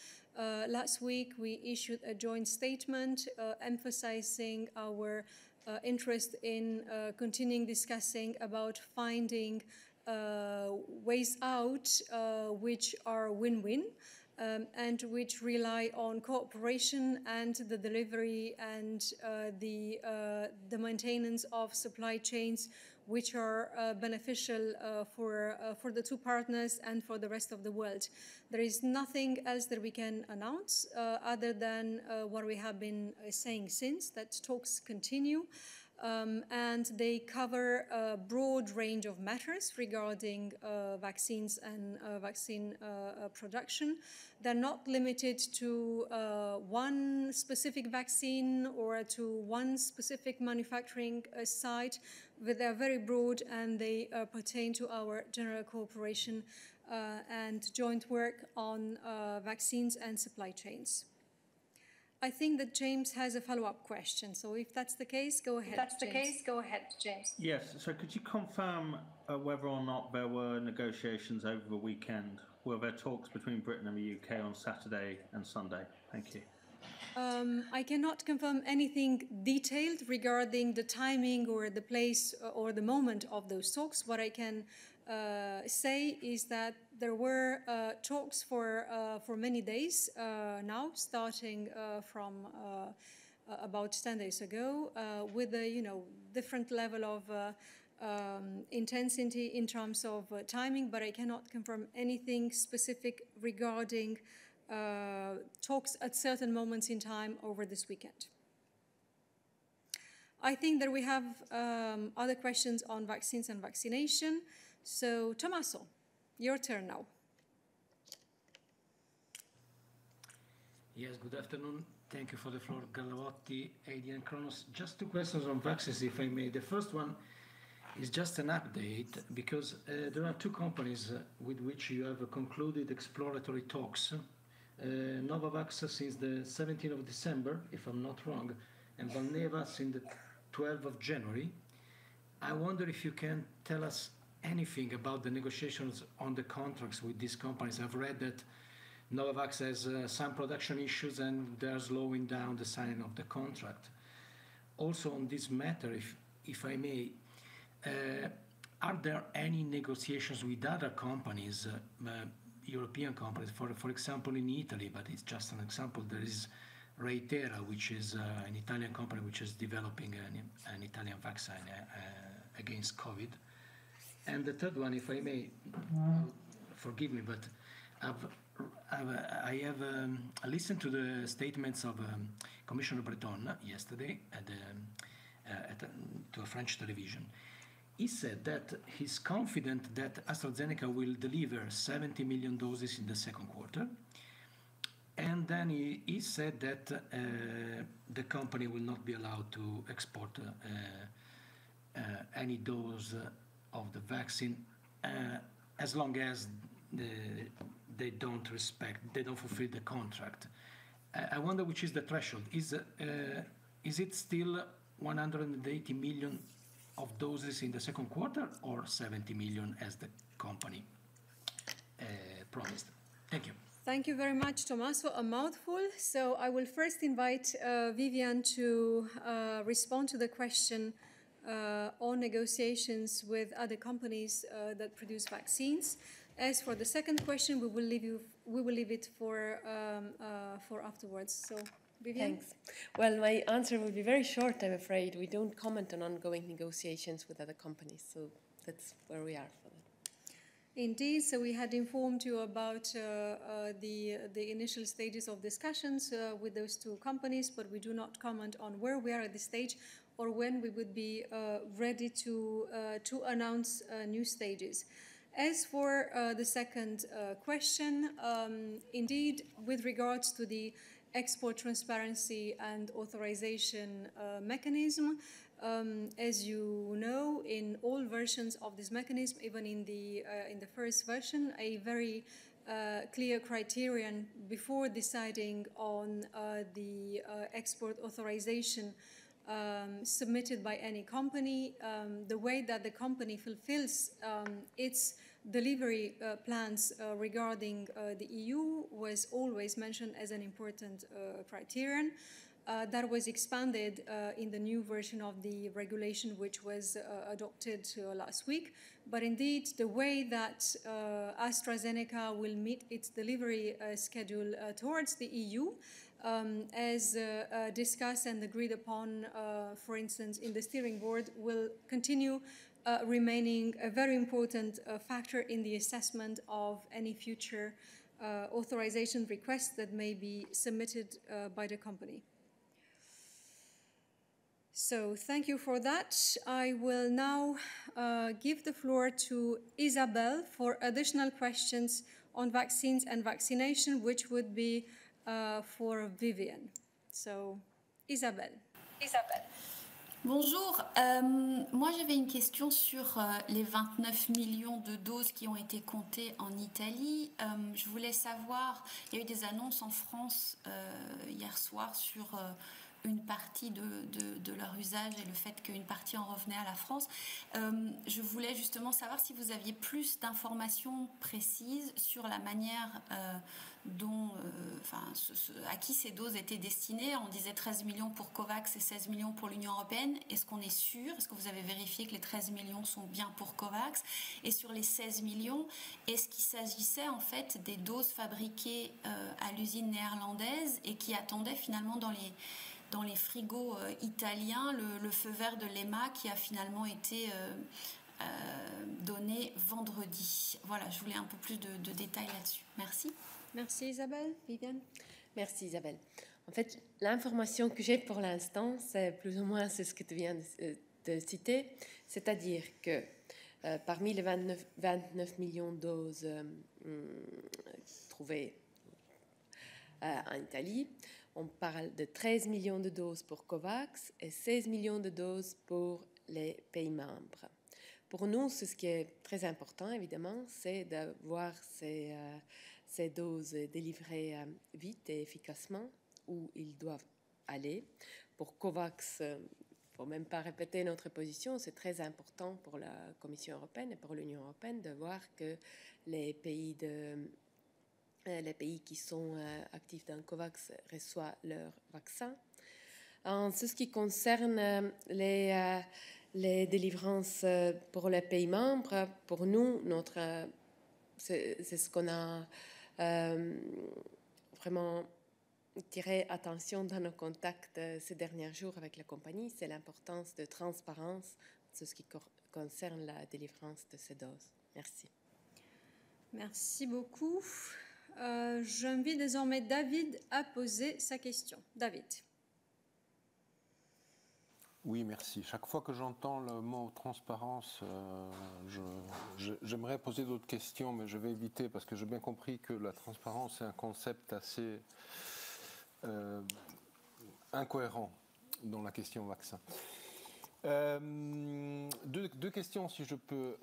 last week we issued a joint statement emphasizing our interest in continuing discussing about finding ways out which are win-win and which rely on cooperation and the delivery and the maintenance of supply chains which are beneficial for the two partners and for the rest of the world. There is nothing else that we can announce other than what we have been saying since, that talks continue. And they cover a broad range of matters regarding vaccines and vaccine production. They're not limited to one specific vaccine or to one specific manufacturing site, but they're very broad and they pertain to our general cooperation and joint work on vaccines and supply chains. I think that James has a follow-up question. So if that's the case, go ahead, James. Yes, so could you confirm whether or not there were negotiations over the weekend? Were there talks between Britain and the UK on Saturday and Sunday? Thank you. I cannot confirm anything detailed regarding the timing or the place or the moment of those talks. What I can say is that there were talks for many days now, starting from about 10 days ago, with a different level of intensity in terms of timing, but I cannot confirm anything specific regarding talks at certain moments in time over this weekend. I think that we have other questions on vaccines and vaccination. So, Tommaso, your turn now. Yes, good afternoon. Thank you for the floor, Galavotti, AD and Kronos. Just two questions on vaccines, if I may. The first one is just an update, because there are two companies with which you have concluded exploratory talks. Novavax since the 17th of December, if I'm not wrong, and Valneva since the 12th of January. I wonder if you can tell us anything about the negotiations on the contracts with these companies. I've read that Novavax has some production issues and they're slowing down the signing of the contract. Also on this matter, if I may, are there any negotiations with other companies, European companies, for example in Italy, but it's just an example, there is Reitera, which is an Italian company which is developing an Italian vaccine against COVID. And the third one, if I may, forgive me, but I have listened to the statements of Commissioner Breton yesterday to a French television. He said that he's confident that AstraZeneca will deliver 70 million doses in the second quarter. And then he said that the company will not be allowed to export any dose of the vaccine as long as they don't fulfill the contract. I wonder which is the threshold. Is it still 180 million of doses in the second quarter or 70 million as the company promised? Thank you. Thank you very much, Tommaso. A mouthful. So I will first invite Vivian to respond to the question on negotiations with other companies that produce vaccines. As for the second question, we will leave it for afterwards. So, Vivian? Thanks. Well, my answer will be very short, I'm afraid. We don't comment on ongoing negotiations with other companies, so that's where we are for that. Indeed, so we had informed you about the initial stages of discussions with those two companies, but we do not comment on where we are at this stage or when we would be ready to announce new stages. As for the second question, indeed, with regards to the export transparency and authorization mechanism, as you know, in all versions of this mechanism, even in the first version, a very clear criterion before deciding on the export authorization submitted by any company, the way that the company fulfills its delivery plans regarding the EU was always mentioned as an important criterion. That was expanded in the new version of the regulation, which was adopted last week. But indeed, the way that AstraZeneca will meet its delivery schedule towards the EU, as discussed and agreed upon, for instance, in the steering board, will continue remaining a very important factor in the assessment of any future authorization requests that may be submitted by the company. So thank you for that. I will now give the floor to Isabel for additional questions on vaccines and vaccination, which would be for Vivian. So, Isabel. Bonjour, moi j'avais une question sur les 29 millions de doses qui ont été comptées en Italie. Je voulais savoir, il y a eu des annonces en France hier soir sur une partie de leur usage et le fait qu'une partie en revenait à la France. Je voulais justement savoir si vous aviez plus d'informations précises sur la manière dont, à qui ces doses étaient destinées. On disait 13 millions pour COVAX et 16 millions pour l'Union européenne. Est-ce qu'on est sûr? Est-ce que vous avez vérifié que les 13 millions sont bien pour COVAX? Et sur les 16 millions, est-ce qu'il s'agissait en fait des doses fabriquées à l'usine néerlandaise et qui attendaient finalement dans les frigos italiens le feu vert de l'EMA qui a finalement été donné vendredi? Voilà, je voulais un peu plus de détails là-dessus. Merci. Merci Isabelle. Viviane. Merci Isabelle. En fait, l'information que j'ai pour l'instant, c'est plus ou moins ce que tu viens de citer, c'est-à-dire que parmi les 29 millions de doses trouvées en Italie, on parle de 13 millions de doses pour COVAX et 16 millions de doses pour les pays membres. Pour nous, ce qui est très important, évidemment, c'est d'avoir ces doses délivrées vite et efficacement où ils doivent aller. Pour COVAX, faut même pas répéter notre position. C'est très important pour la Commission européenne et pour l'Union européenne de voir que les pays qui sont actifs dans COVAX reçoivent leur vaccin. En ce qui concerne les délivrances pour les pays membres, pour nous, c'est ce qu'on a vraiment tiré attention dans nos contacts ces derniers jours avec la compagnie, c'est l'importance de transparence en ce qui concerne la délivrance de ces doses. Merci. Merci beaucoup. J'invite désormais David à poser sa question. David. Oui, merci. Chaque fois que j'entends le mot transparence, j'aimerais poser d'autres questions, mais je vais éviter parce que j'ai bien compris que la transparence est un concept assez incohérent dans la question vaccin. Deux questions, si je peux.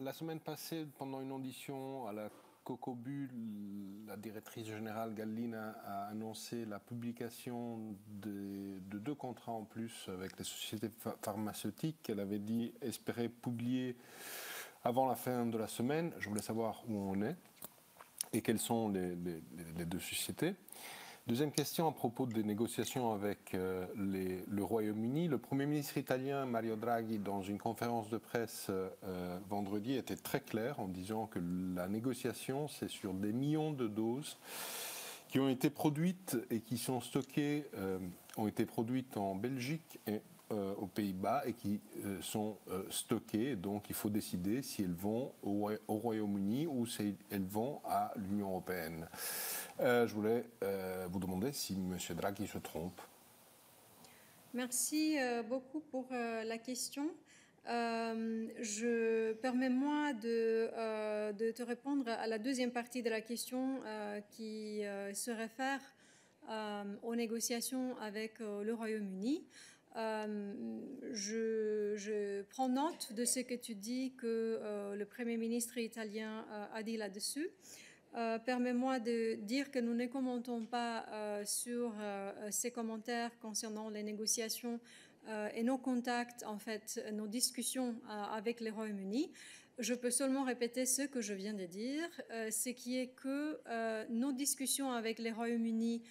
La semaine passée, pendant une audition à la Cocobu, la directrice générale Gallina a annoncé la publication de 2 contrats en plus avec les sociétés pharmaceutiques. Elle avait dit espérer publier avant la fin de la semaine. Je voulais savoir où on est et quelles sont les 2 sociétés. Deuxième question à propos des négociations avec le Royaume-Uni. Le Premier ministre italien Mario Draghi, dans une conférence de presse vendredi, était très clair en disant que la négociation, c'est sur des millions de doses qui ont été produites et qui sont stockées, ont été produites en Belgique et aux Pays-Bas et qui sont stockées. Donc il faut décider si elles vont au Royaume-Uni ou si elles vont à l'Union européenne. Je voulais vous demander si M. Draghi se trompe. Merci beaucoup pour la question. Permets-moi de te répondre à la deuxième partie de la question qui se réfère aux négociations avec le Royaume-Uni. Je prends note de ce que tu dis que le Premier ministre italien a dit là-dessus. Permets-moi de dire que nous ne commentons pas sur ces commentaires concernant les négociations et nos contacts, en fait, nos discussions avec le Royaume-Uni. Je peux seulement répéter ce que je viens de dire, ce qui est que nos discussions avec le Royaume-Uni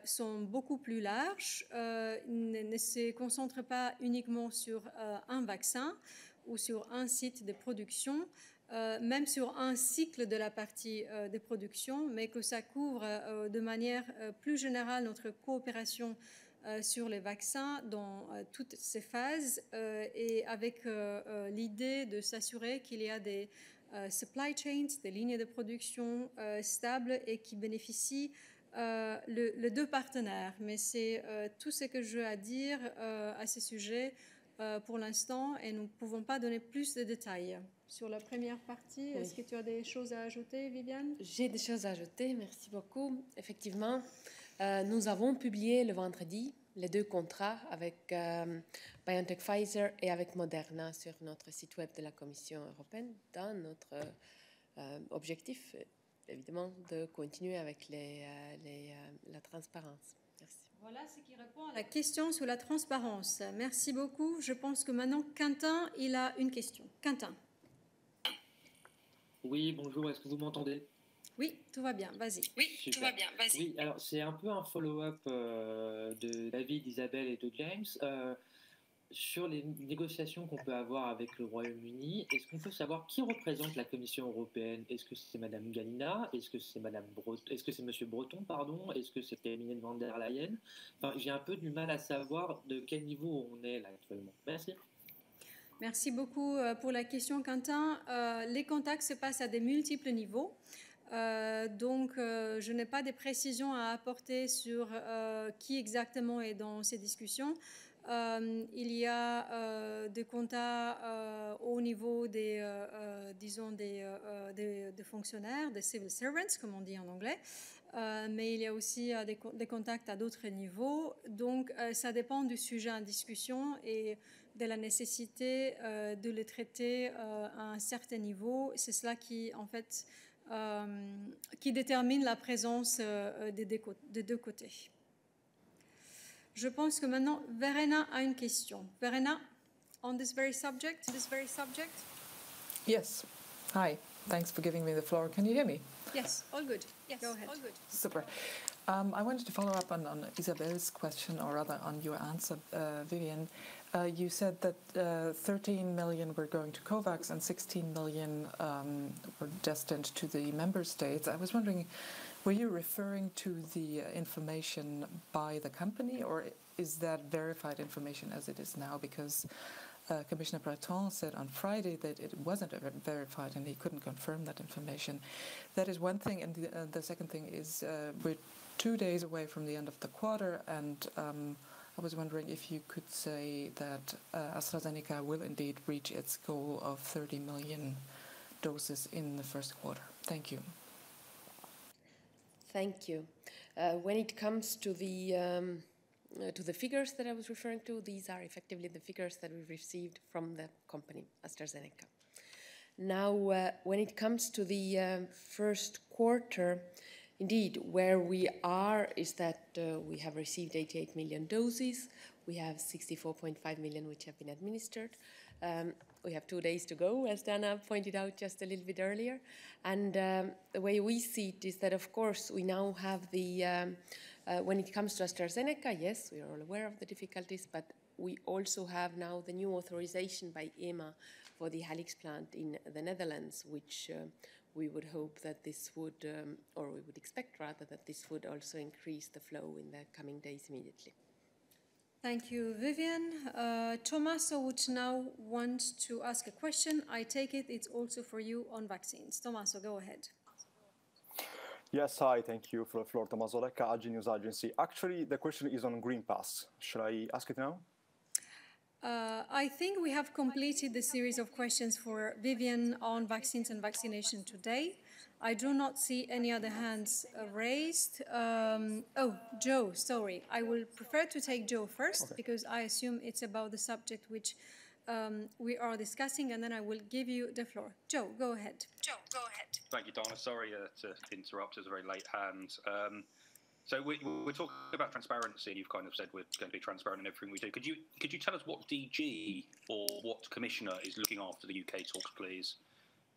sont beaucoup plus larges, ne se concentrent pas uniquement sur un vaccin ou sur un site de production, même sur un cycle de la partie de production, mais que ça couvre de manière plus générale notre coopération sur les vaccins dans toutes ces phases et avec l'idée de s'assurer qu'il y a des supply chains, des lignes de production stables et qui bénéficient les 2 partenaires. Mais c'est tout ce que j'ai à dire à ce sujet pour l'instant et nous ne pouvons pas donner plus de détails. Sur la première partie, oui. Est-ce que tu as des choses à ajouter, Viviane? J'ai des choses à ajouter, merci beaucoup. Effectivement, nous avons publié le vendredi les 2 contrats avec BioNTech Pfizer et avec Moderna sur notre site web de la Commission européenne dans notre objectif, évidemment, de continuer avec la transparence. Merci. Voilà ce qui répond à la question sur la transparence. Merci beaucoup. Je pense que maintenant, Quentin, il a une question. Quentin. Oui, bonjour, est-ce que vous m'entendez? Oui, tout va bien, vas-y. Oui, super. Tout va bien, vas-y. Oui, alors c'est un peu un follow-up de David, Isabelle et de James. Sur les négociations qu'on peut avoir avec le Royaume-Uni, est-ce qu'on peut savoir qui représente la Commission européenne? Est-ce que c'est Madame Gallina? Est-ce que c'est Est-ce que c'est Monsieur Breton, pardon? Est-ce que c'est Emine van der Leyen? Enfin, j'ai un peu du mal à savoir de quel niveau on est là actuellement. Merci. Merci beaucoup pour la question, Quentin. Les contacts se passent à des multiples niveaux. Donc, je n'ai pas de précisions à apporter sur qui exactement est dans ces discussions. Il y a des contacts au niveau des fonctionnaires, des civil servants, comme on dit en anglais, mais il y a aussi des contacts à d'autres niveaux. Donc, ça dépend du sujet en discussion et de la nécessité de le traiter à un certain niveau. C'est cela qui, en fait, qui détermine la présence des 2 côtés. Je pense que maintenant, Verena a une question. Verena, on this very subject? Yes. Hi. Thanks for giving me the floor. Can you hear me? Yes, all good. Yes, go ahead. All good. Super. I wanted to follow up on Isabel's question, or rather on your answer, Vivian. You said that 13 million were going to COVAX and 16 million were destined to the member states. I was wondering, were you referring to the information by the company, or is that verified information as it is now? Because Commissioner Breton said on Friday that it wasn't verified and he couldn't confirm that information. That is one thing. And the second thing is we're 2 days away from the end of the quarter, and I was wondering if you could say that AstraZeneca will indeed reach its goal of 30 million doses in the first quarter. Thank you. Thank you. When it comes to the figures that I was referring to, these are effectively the figures that we received from the company, AstraZeneca. Now, when it comes to the first quarter, indeed, where we are is that we have received 88 million doses. We have 64.5 million which have been administered. We have 2 days to go, as Dana pointed out just a little bit earlier. And the way we see it is that, of course, we now have the, when it comes to AstraZeneca, yes, we are all aware of the difficulties, but we also have now the new authorization by EMA for the Halix plant in the Netherlands, which we would hope that this would, or we would expect rather, that this would also increase the flow in the coming days immediately. Thank you, Vivian. Tommaso would now want to ask a question. I take it it's also for you on vaccines. Tommaso, go ahead. Yes, hi, thank you for the floor. Tommaso Lecca, AG News Agency. Actually, the question is on Green Pass. Shall I ask it now? I think we have completed the series of questions for Vivian on vaccines and vaccination today. I do not see any other hands raised. Oh, Joe, sorry. I will prefer to take Joe first, because I assume it's about the subject which we are discussing, and then I will give you the floor. Joe, go ahead. Thank you, Donna. Sorry to interrupt as a very late hand. So we're talking about transparency. You've kind of said we're going to be transparent in everything we do. Could you tell us what DG or what commissioner is looking after the UK talks, please?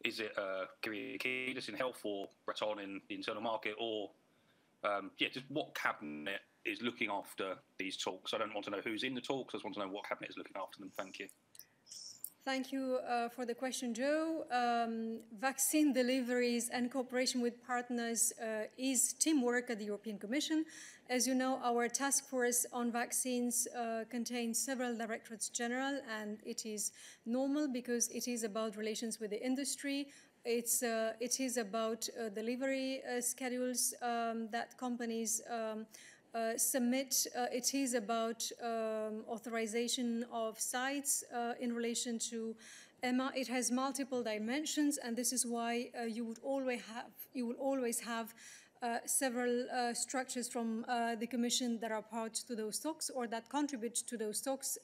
Is it Kyriakidis in health, or Breton in the internal market, or just what cabinet is looking after these talks? I don't want to know who's in the talks. I just want to know what cabinet is looking after them. Thank you. Thank you for the question, Joe. Vaccine deliveries and cooperation with partners is teamwork at the European Commission. As you know, our task force on vaccines contains several directorates general, and it is normal because it is about relations with the industry. It is about delivery schedules that companies submit. It is about authorization of sites in relation to EMA. It has multiple dimensions, and this is why you will always have several structures from the Commission that are part to those talks or that contribute to those talks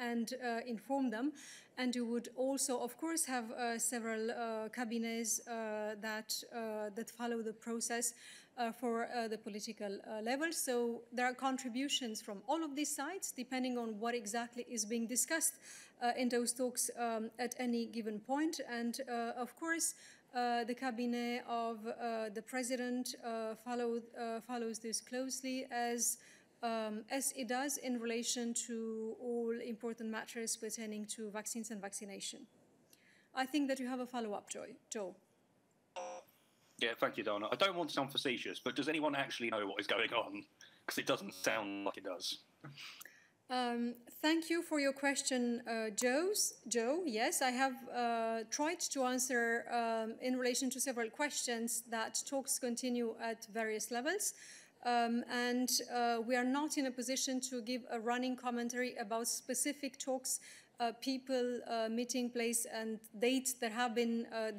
and inform them. And you would also, of course, have several cabinets that follow the process for the political level. So there are contributions from all of these sides, depending on what exactly is being discussed in those talks at any given point. And of course, the cabinet of the president follows this closely as it does in relation to all important matters pertaining to vaccines and vaccination. I think that you have a follow-up, Joe. Yeah, thank you, Donna. I don't want to sound facetious, but does anyone actually know what is going on? Because it doesn't sound like it does. Thank you for your question, Joe. Yes, I have tried to answer in relation to several questions that talks continue at various levels. And we are not in a position to give a running commentary about specific talks, people, meeting place, and dates that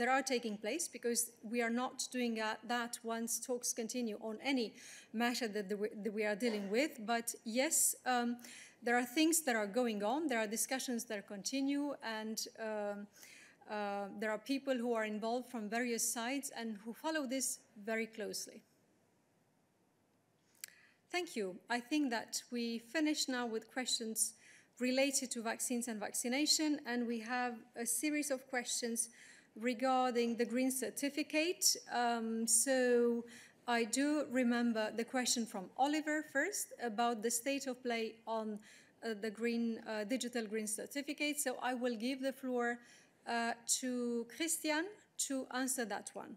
are taking place, because we are not doing that once talks continue on any matter that we are dealing with. But yes, there are things that are going on. There are discussions that continue, and there are people who are involved from various sides and who follow this very closely. Thank you. I think that we finish now with questions related to vaccines and vaccination, and we have a series of questions regarding the green certificate. So I do remember the question from Oliver first about the state of play on the digital green certificate. So I will give the floor to Christian to answer that one.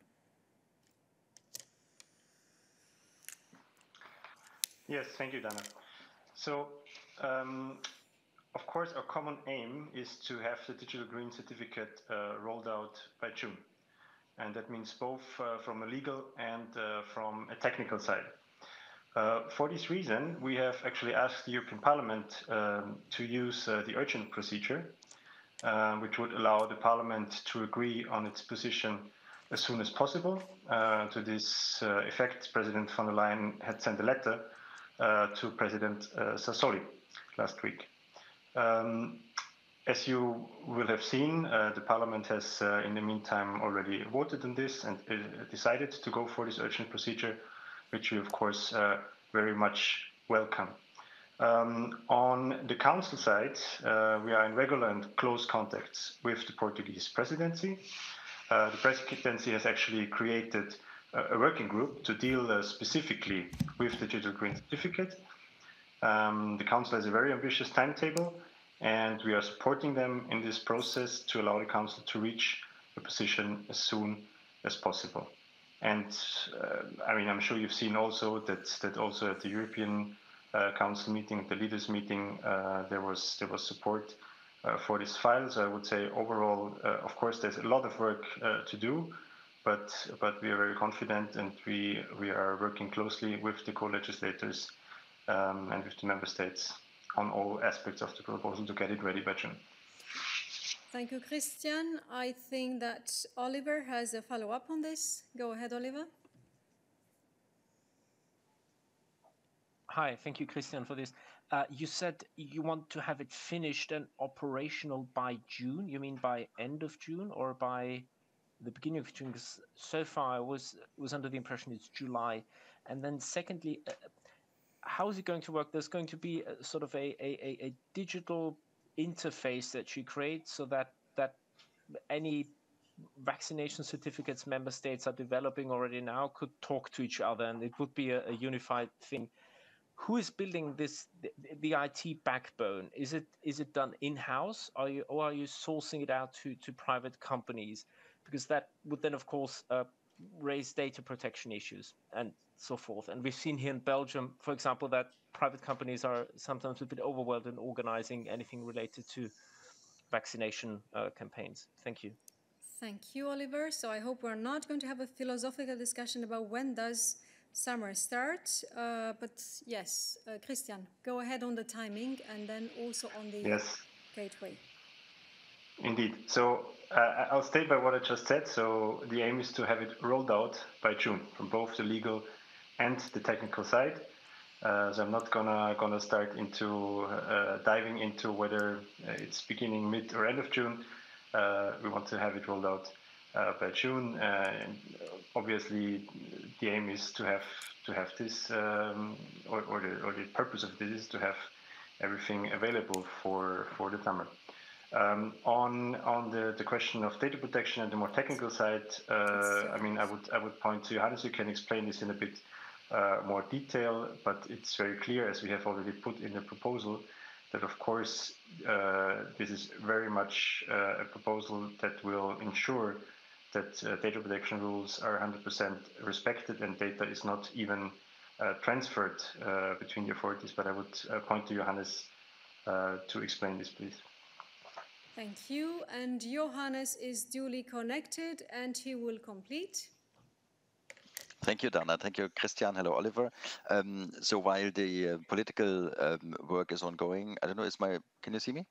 Yes, thank you, Dana. So, of course, our common aim is to have the digital green certificate rolled out by June. And that means both from a legal and from a technical side. For this reason, we have actually asked the European Parliament to use the urgent procedure, which would allow the Parliament to agree on its position as soon as possible. To this effect, President von der Leyen had sent a letter to President Sassoli last week. As you will have seen, the Parliament has in the meantime already voted on this and decided to go for this urgent procedure, which we of course very much welcome. On the Council side, we are in regular and close contacts with the Portuguese presidency. The presidency has actually created a working group to deal specifically with the digital green certificate. The Council has a very ambitious timetable, and we are supporting them in this process to allow the Council to reach a position as soon as possible. And I mean, I'm sure you've seen also that also at the European Council meeting, the leaders meeting, there was support for this file. So I would say overall, of course, there's a lot of work to do, but we are very confident, and we are working closely with the co-legislators and with the member states on all aspects of the proposal to get it ready by June. Thank you, Christian. I think that Oliver has a follow-up on this. Go ahead, Oliver. Hi, thank you, Christian, for this. You said you want to have it finished and operational by June. You mean by end of June or by the beginning of June? Because so far I was under the impression it's July. And then secondly, how is it going to work? There's going to be a sort of a digital interface that you create so that any vaccination certificates member states are developing already now could talk to each other, and it would be a unified thing. Who is building this, the IT backbone? Is it done in-house, or are you sourcing it out to private companies? Because that would then, of course, raise data protection issues and so forth. And we've seen here in Belgium, for example, that private companies are sometimes a bit overwhelmed in organizing anything related to vaccination campaigns. Thank you. Thank you, Oliver. So I hope we're not going to have a philosophical discussion about when does summer start. But yes, Christian, go ahead on the timing and then also on the gateway. Indeed. So I'll state by what I just said. So the aim is to have it rolled out by June from both the legal and the technical side. So I'm not gonna start into diving into whether it's beginning, mid, or end of June. We want to have it rolled out by June. And obviously, the aim is to have this, or the purpose of this is to have everything available for the summer. On the question of data protection and the more technical side, I mean, I would point to Johannes, who can explain this in a bit more detail, but it's very clear, as we have already put in the proposal, that of course this is very much a proposal that will ensure that data protection rules are 100% respected and data is not even transferred between the authorities. But I would point to Johannes to explain this, please. Thank you. And Johannes is duly connected and he will complete. Thank you, Dana. Thank you, Christian. Hello, Oliver. So while the political work is ongoing, I don't know, can you see me?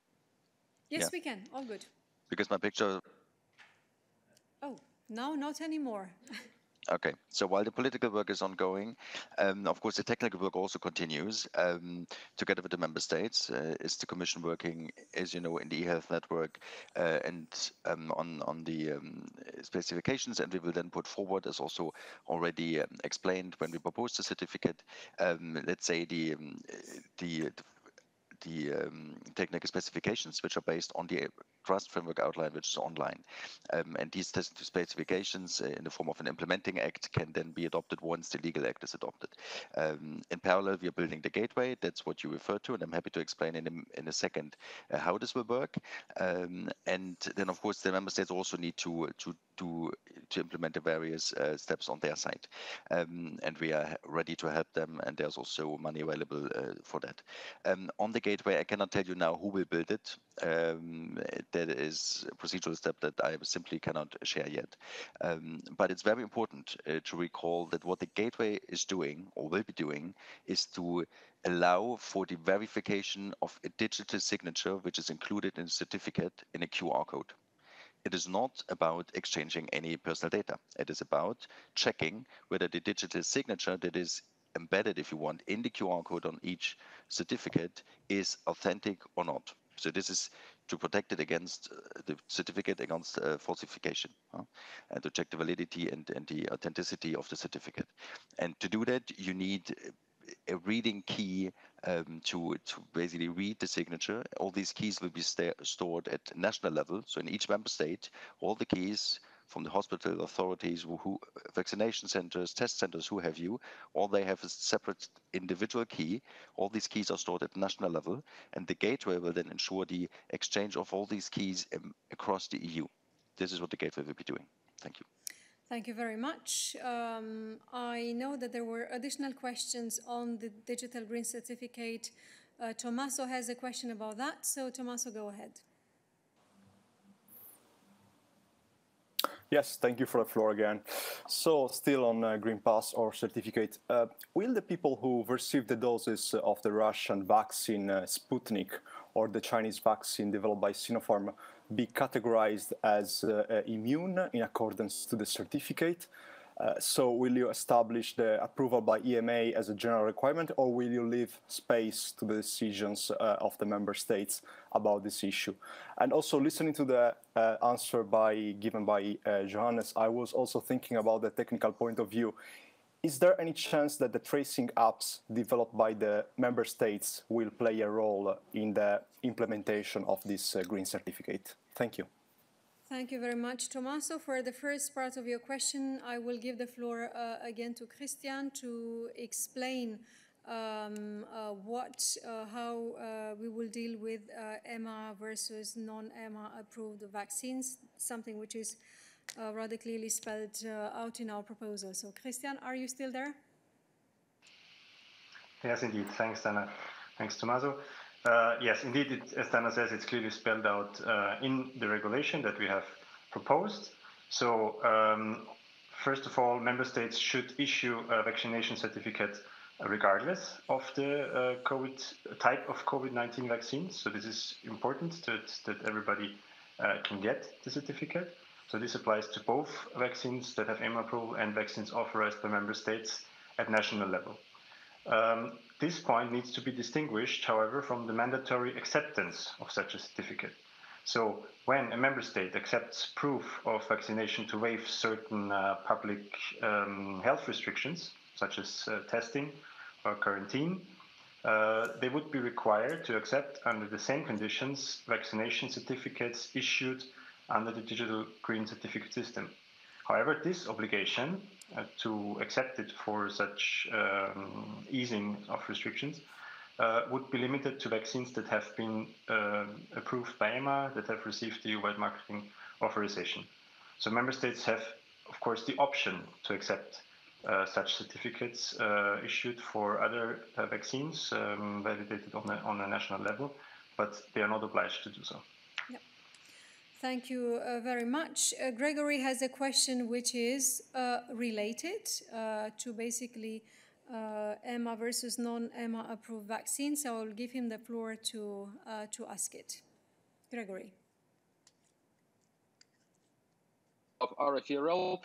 Yes, we can. All good. Because my picture... Oh, no, not anymore. Okay, so while the political work is ongoing, of course, the technical work also continues together with the member states. Is the Commission working, as you know, in the e-health network and on the specifications, and we will then put forward, as also already explained when we proposed the certificate, let's say the technical specifications, which are based on the trust framework outline, which is online. And these specifications in the form of an implementing act can then be adopted once the legal act is adopted. In parallel, we are building the gateway. That's what you referred to, and I'm happy to explain in a second how this will work. And then, of course, the member states also need to implement the various steps on their side. And we are ready to help them, and there's also money available for that. On the gateway, I cannot tell you now who will build it. That is a procedural step that I simply cannot share yet. But it's very important to recall that what the gateway is doing, or will be doing, is to allow for the verification of a digital signature, which is included in the certificate in a QR code. It is not about exchanging any personal data. It is about checking whether the digital signature that is embedded, if you want, in the QR code on each certificate is authentic or not. So this is to protect it against the certificate against falsification, and to check the validity and the authenticity of the certificate. And to do that, you need a reading key to basically read the signature. All these keys will be stored at national level. So in each member state, all the keys from the hospital authorities, vaccination centers, test centers, who have you, all they have is separate individual key. All these keys are stored at national level, and the gateway will then ensure the exchange of all these keys across the EU. This is what the gateway will be doing. Thank you. Thank you very much. I know that there were additional questions on the digital green certificate. Tommaso has a question about that, so Tommaso, go ahead. Yes, thank you for the floor again. So still on Green Pass or certificate, will the people who received the doses of the Russian vaccine Sputnik or the Chinese vaccine developed by Sinopharm be categorized as immune in accordance to the certificate? So will you establish the approval by EMA as a general requirement, or will you leave space to the decisions of the member states about this issue? And also, listening to the answer given by Johannes, I was also thinking about the technical point of view. Is there any chance that the tracing apps developed by the member states will play a role in the implementation of this green certificate? Thank you. Thank you very much, Tommaso. For the first part of your question, I will give the floor again to Christian to explain how we will deal with EMA versus non-EMA approved vaccines, something which is rather clearly spelled out in our proposal. So, Christian, are you still there? Yes, indeed. Thanks, Dana. Thanks, Tommaso. Yes, indeed, as Dana says, it's clearly spelled out in the regulation that we have proposed. So, first of all, member states should issue a vaccination certificate regardless of the type of COVID-19 vaccine. So this is important that everybody can get the certificate. So this applies to both vaccines that have EMA approval and vaccines authorized by member states at national level. This point needs to be distinguished, however, from the mandatory acceptance of such a certificate. So when a member state accepts proof of vaccination to waive certain public health restrictions, such as testing or quarantine, they would be required to accept under the same conditions vaccination certificates issued under the digital green certificate system. However, this obligation to accept it for such easing of restrictions would be limited to vaccines that have been approved by EMA, that have received the EU-wide marketing authorization. So member states have, of course, the option to accept such certificates issued for other vaccines validated on a national level, but they are not obliged to do so. Yep. Thank you very much. Gregory has a question which is related to basically EMA versus non-EMA approved vaccines. So I'll give him the floor to ask it. Gregory. Of RFERL.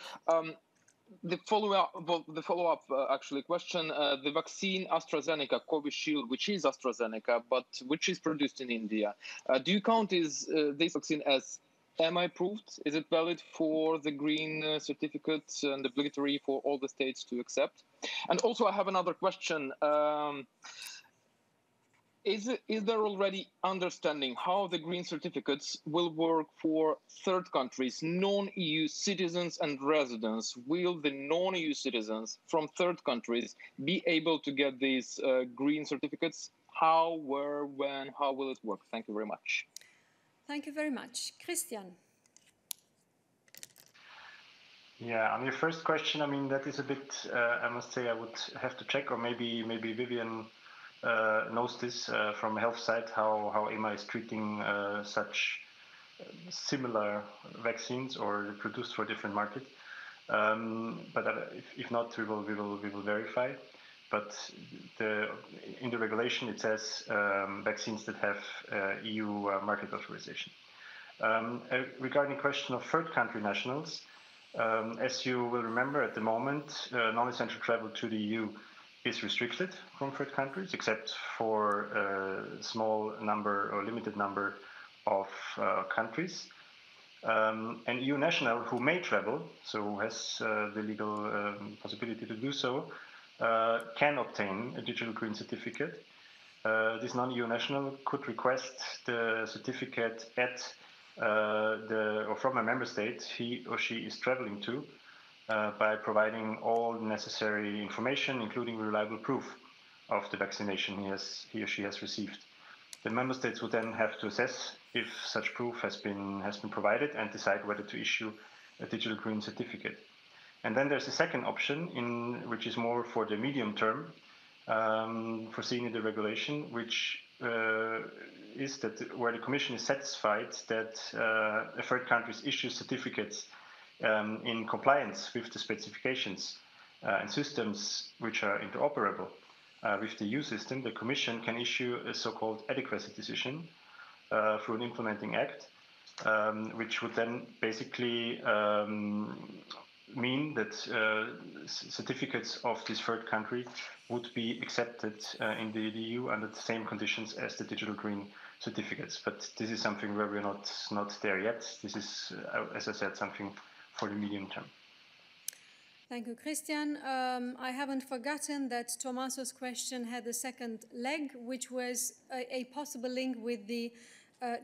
the follow-up actually question, the vaccine AstraZeneca Covishield, which is AstraZeneca, but which is produced in India, do you count this vaccine as MI approved? Is it valid for the green certificate and obligatory for all the states to accept? And also I have another question. Is there already understanding how the green certificates will work for third countries, non-EU citizens and residents? Will the non-EU citizens from third countries be able to get these green certificates? How, where, when, how will it work? Thank you very much. Thank you very much. Christian. Yeah, on your first question, I mean, that is a bit, I must say, I would have to check, or maybe Vivian knows this from health side, how EMA is treating such similar vaccines or produced for different markets. But if not, we will verify. But in the regulation it says vaccines that have EU market authorization. Regarding the question of third country nationals, as you will remember, at the moment, non-essential travel to the EU is restricted from third countries, except for a small number or limited number of countries. An EU national who may travel, so who has the legal possibility to do so, can obtain a digital green certificate. This non-EU national could request the certificate at or from a member state he or she is traveling to, by providing all necessary information, including reliable proof of the vaccination he or she has received. The member states would then have to assess if such proof has been provided and decide whether to issue a digital green certificate. And then there's a second option, which is more for the medium term, foreseen in the regulation, which is that where the Commission is satisfied that third countries issue certificates in compliance with the specifications and systems which are interoperable with the EU system, the Commission can issue a so-called adequacy decision through an implementing act, which would then basically mean that certificates of this third country would be accepted in the EU under the same conditions as the digital green certificates. But this is something where we're not there yet. This is, as I said, something for the medium term. Thank you, Christian. I haven't forgotten that Tommaso's question had a second leg, which was a possible link with the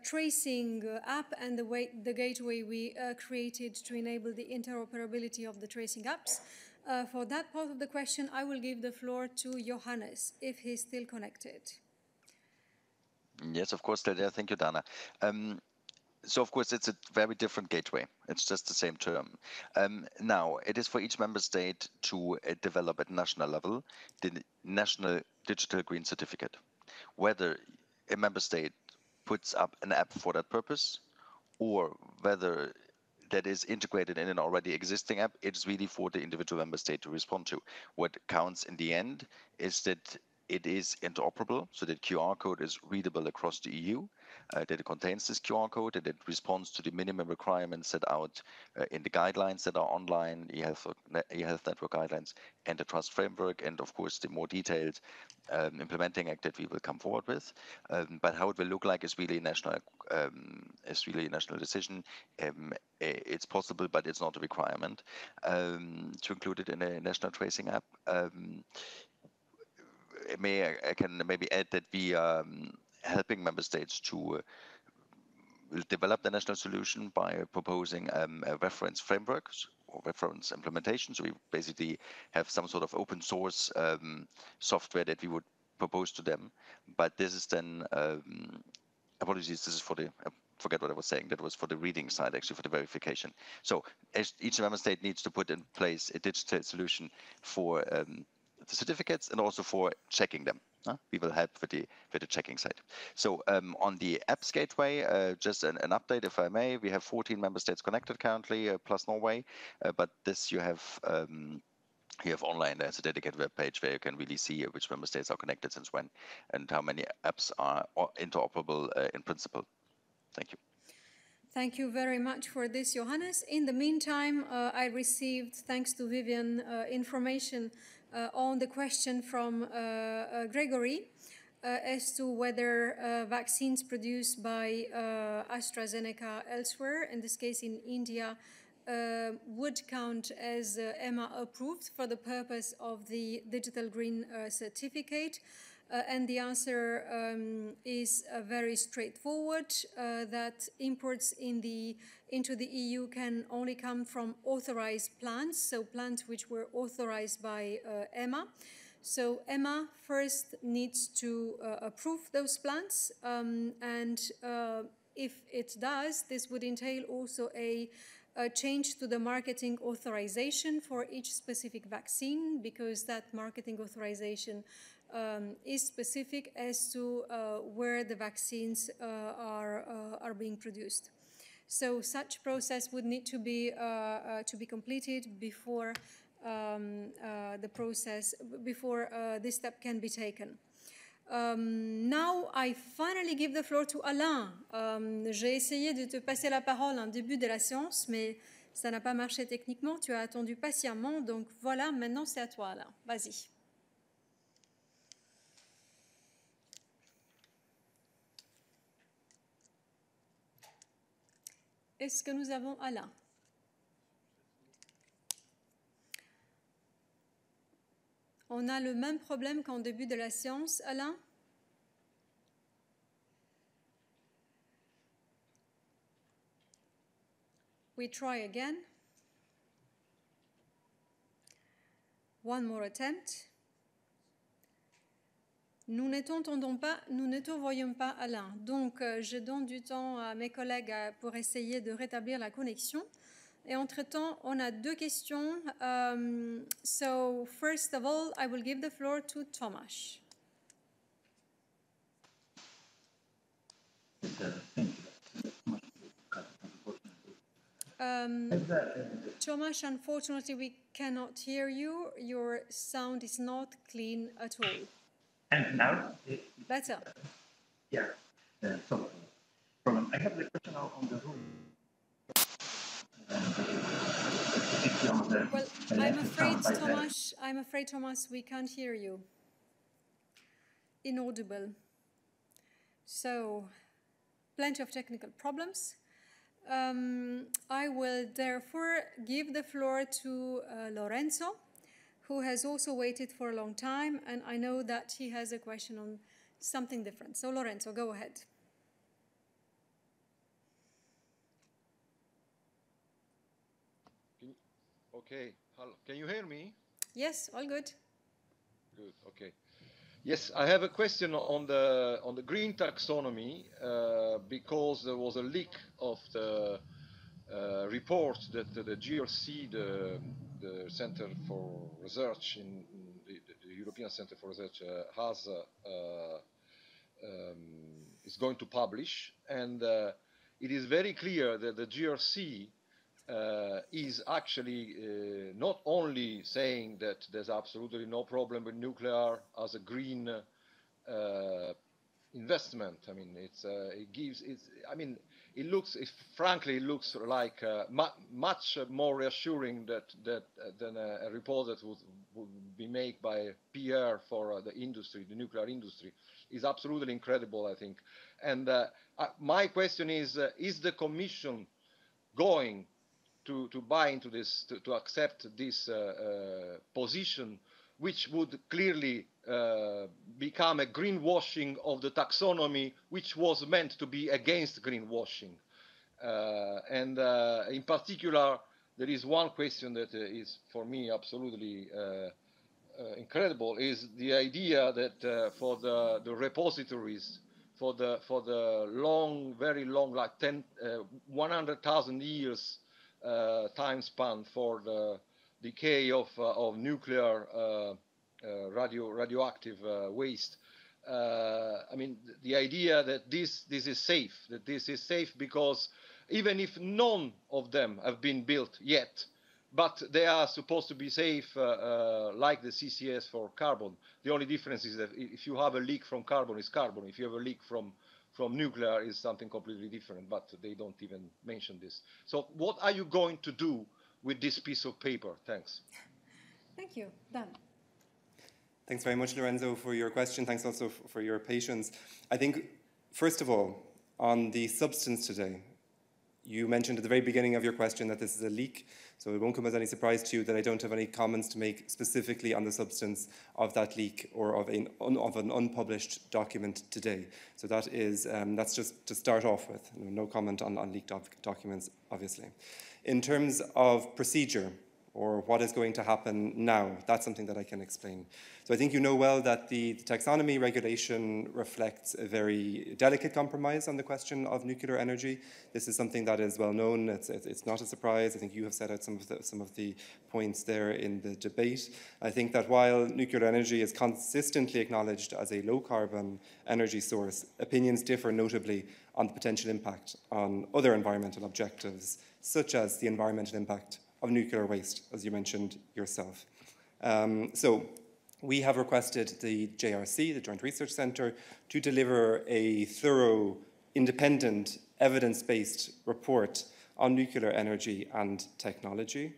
tracing app and the gateway we created to enable the interoperability of the tracing apps. For that part of the question, I will give the floor to Johannes, if he's still connected. Yes, of course, still there. Thank you, Dana. So, of course, it's a very different gateway. It's just the same term. Now, it is for each member state to develop at national level the national digital green certificate. Whether a member state puts up an app for that purpose or whether that is integrated in an already existing app, it's really for the individual member state to respond to. What counts in the end is that it is interoperable, so that QR code is readable across the EU, that it contains this QR code, and it responds to the minimum requirements set out in the guidelines that are online, e-health network guidelines, and the trust framework, and of course the more detailed implementing act that we will come forward with. But how it will look like is really a national decision. It's possible, but it's not a requirement to include it in a national tracing app. I can maybe add that we are helping member states to develop the national solution by proposing a reference frameworks or reference implementation. So we basically have some sort of open source software that we would propose to them. But this is then, apologies, this is for the, I forget what I was saying, that was for the reading side, actually, for the verification. So each member state needs to put in place a digital solution for the certificates and also for checking them. We will help with the checking side. So on the apps gateway, just an update, if I may. We have 14 member states connected currently, plus Norway. But this you have online. There's a dedicated web page where you can really see which member states are connected since when and how many apps are interoperable in principle. Thank you. Thank you very much for this, Johannes. In the meantime, I received, thanks to Vivian, information on the question from Gregory as to whether vaccines produced by AstraZeneca elsewhere, in this case in India, would count as EMA approved for the purpose of the digital green certificate. And the answer is very straightforward, that imports into the EU can only come from authorized plants, so plants which were authorized by EMA. So EMA first needs to approve those plants, and if it does, this would entail also a change to the marketing authorization for each specific vaccine, because that marketing authorization is specific as to where the vaccines are being produced. So such process would need to be completed before this step can be taken. Now I finally give the floor to Alain. J'ai essayé de te passer la parole en début de la séance, mais ça n'a pas marché techniquement. Tu as attendu patiemment, donc voilà, maintenant c'est à toi, Alain. Vas-y. Est-ce que nous avons Alain? On a le même problème qu'en début de la séance, Alain? We try again. One more attempt. Nous ne t'entendons pas, nous ne te voyons pas, Alain. Donc, je donne du temps à mes collègues pour essayer de rétablir la connexion. Et entre-temps, on a deux questions. So, first of all, I will give the floor to Thomas. Thomas, unfortunately, we cannot hear you. Your sound is not clean at all. And now? Better. Yeah. So, I have the question on the room. Well, I'm afraid, Thomas, we can't hear you. Inaudible. So, plenty of technical problems. I will therefore give the floor to Lorenzo, who has also waited for a long time, and I know that he has a question on something different. So, Lorenzo, go ahead. Okay, hello. Can you hear me? Yes, all good. Good, okay. Yes, I have a question on the green taxonomy, because there was a leak of the report that the GRC, the Center for Research in the European Center for Research is going to publish, and it is very clear that the GRC is actually not only saying that there's absolutely no problem with nuclear as a green investment. I mean, frankly, it looks like much more reassuring than a report that would be made by PR for the industry, the nuclear industry. Is absolutely incredible, I think. And my question is the Commission going to buy into this, to accept this position, which would clearly become a greenwashing of the taxonomy, which was meant to be against greenwashing. And in particular, there is one question that is, for me, absolutely incredible, is the idea that for the repositories, for the long, very long, like 100,000 years time span for the decay of nuclear radioactive waste. I mean, the idea that this is safe, because even if none of them have been built yet, but they are supposed to be safe, like the CCS for carbon. The only difference is that if you have a leak from carbon, it's carbon. If you have a leak from from nuclear is something completely different, but they don't even mention this. So what are you going to do with this piece of paper? Thanks. Thank you. Dan. Thanks very much, Lorenzo, for your question. Thanks also for your patience. I think, first of all, on the substance today, you mentioned at the very beginning of your question that this is a leak, so it won't come as any surprise to you that I don't have any comments to make specifically on the substance of that leak or of an unpublished document today. So that is, that's just to start off with. No comment on leaked documents, obviously. In terms of procedure, or what is going to happen now, that's something that I can explain. So I think you know well that the taxonomy regulation reflects a very delicate compromise on the question of nuclear energy. This is something that is well known. It's not a surprise. I think you have set out some of the points there in the debate. I think that while nuclear energy is consistently acknowledged as a low-carbon energy source, opinions differ notably on the potential impact on other environmental objectives, such as the environmental impact of nuclear waste, as you mentioned yourself. So we have requested the JRC, the Joint Research Centre, to deliver a thorough, independent, evidence-based report on nuclear energy and technology.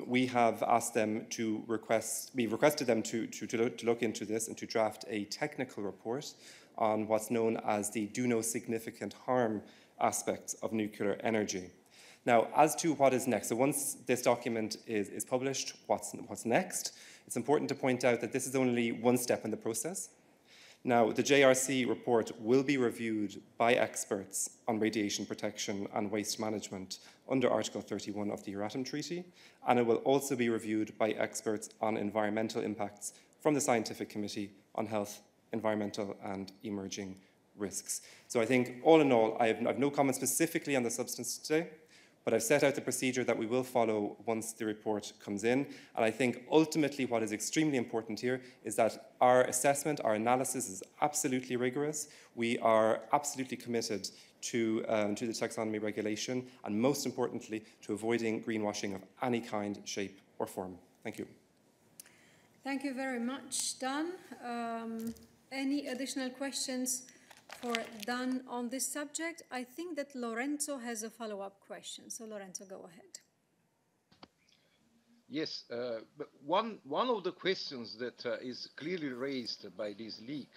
We have asked them to we've requested them to look into this and to draft a technical report on what's known as the do no significant harm aspects of nuclear energy. Now, as to what is next, so once this document is published, what's next? It's important to point out that this is only one step in the process. Now, the JRC report will be reviewed by experts on radiation protection and waste management under Article 31 of the Euratom Treaty, and it will also be reviewed by experts on environmental impacts from the Scientific Committee on Health, Environmental and Emerging Risks. So I think, all in all, I have no comment specifically on the substance today, but I've set out the procedure that we will follow once the report comes in. And I think ultimately what is extremely important here is that our assessment, our analysis is absolutely rigorous. We are absolutely committed to the taxonomy regulation, and most importantly, to avoiding greenwashing of any kind, shape, or form. Thank you. Thank you very much, Dan. Any additional questions for Dan on this subject? I think that Lorenzo has a follow-up question. So Lorenzo, go ahead. Yes, but one of the questions that is clearly raised by this leak,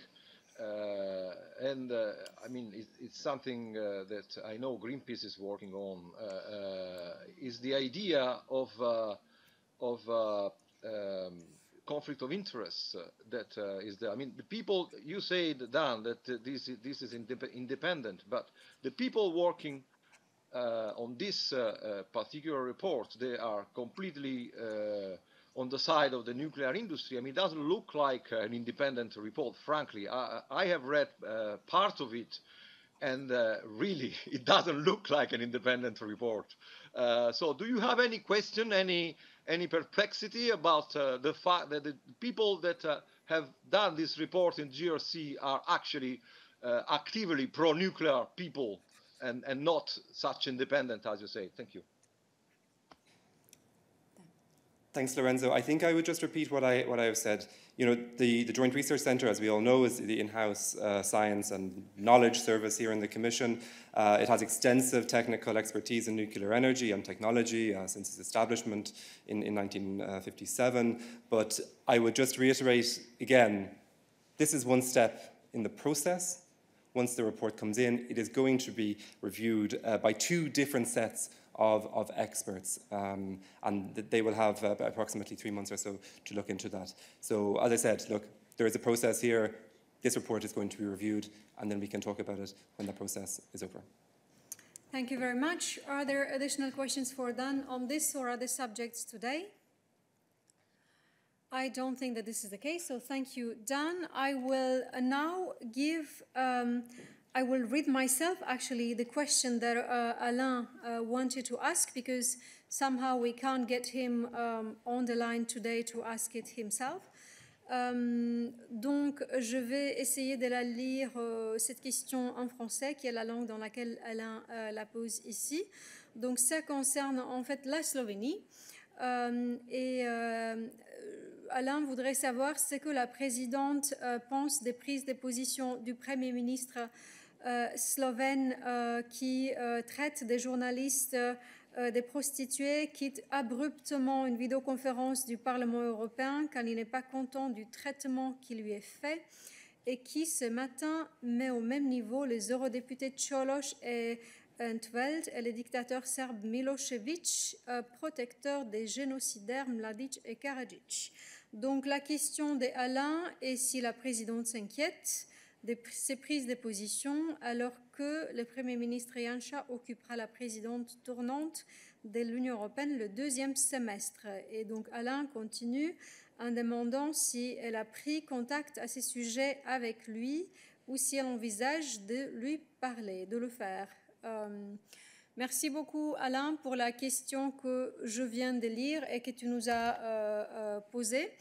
and I mean, it's something that I know Greenpeace is working on, is the idea of conflict of interest that is there. I mean, the people, you say, Dan, that this is independent, but the people working on this particular report, they are completely on the side of the nuclear industry. I mean, it doesn't look like an independent report, frankly. I have read part of it, and really, it doesn't look like an independent report. So do you have any question, any perplexity about the fact that the people that have done this report in GRC are actually actively pro-nuclear people and not such independent, as you say? Thank you. Thanks, Lorenzo. I think I would just repeat what I have said. You know, the Joint Research Centre, as we all know, is the in-house science and knowledge service here in the Commission. It has extensive technical expertise in nuclear energy and technology since its establishment in 1957. But I would just reiterate again, this is one step in the process. Once the report comes in, it is going to be reviewed by two different sets of experts, and they will have approximately 3 months or so to look into that. So, as I said, look, there is a process here. This report is going to be reviewed, and then we can talk about it when the process is over. Thank you very much. Are there additional questions for Dan on this or other subjects today? I don't think that this is the case, so thank you, Dan. I will now give... I will read myself, actually, the question that Alain wanted to ask, because somehow we can't get him on the line today to ask it himself. Donc, je vais essayer de la lire, cette question en français, qui est la langue dans laquelle Alain la pose ici. Donc, ça concerne en fait la Slovénie. Alain voudrait savoir ce que la présidente pense des prises de position du Premier ministre slovène qui traite des journalistes, des prostituées, quitte abruptement une vidéoconférence du Parlement européen car il n'est pas content du traitement qui lui est fait et qui, ce matin, met au même niveau les eurodéputés Cioloș et Entveld et le dictateur serbe Milosevic, protecteur des génocidaires Mladic et Karadzic. Donc la question d'Alain est si la présidente s'inquiète de ces prises de position alors que le Premier ministre Janša occupera la présidence tournante de l'Union européenne le deuxième semestre. Et donc Alain continue en demandant si elle a pris contact à ce sujet avec lui ou si elle envisage de lui parler, de le faire. Merci beaucoup Alain pour la question que je viens de lire et que tu nous as posée.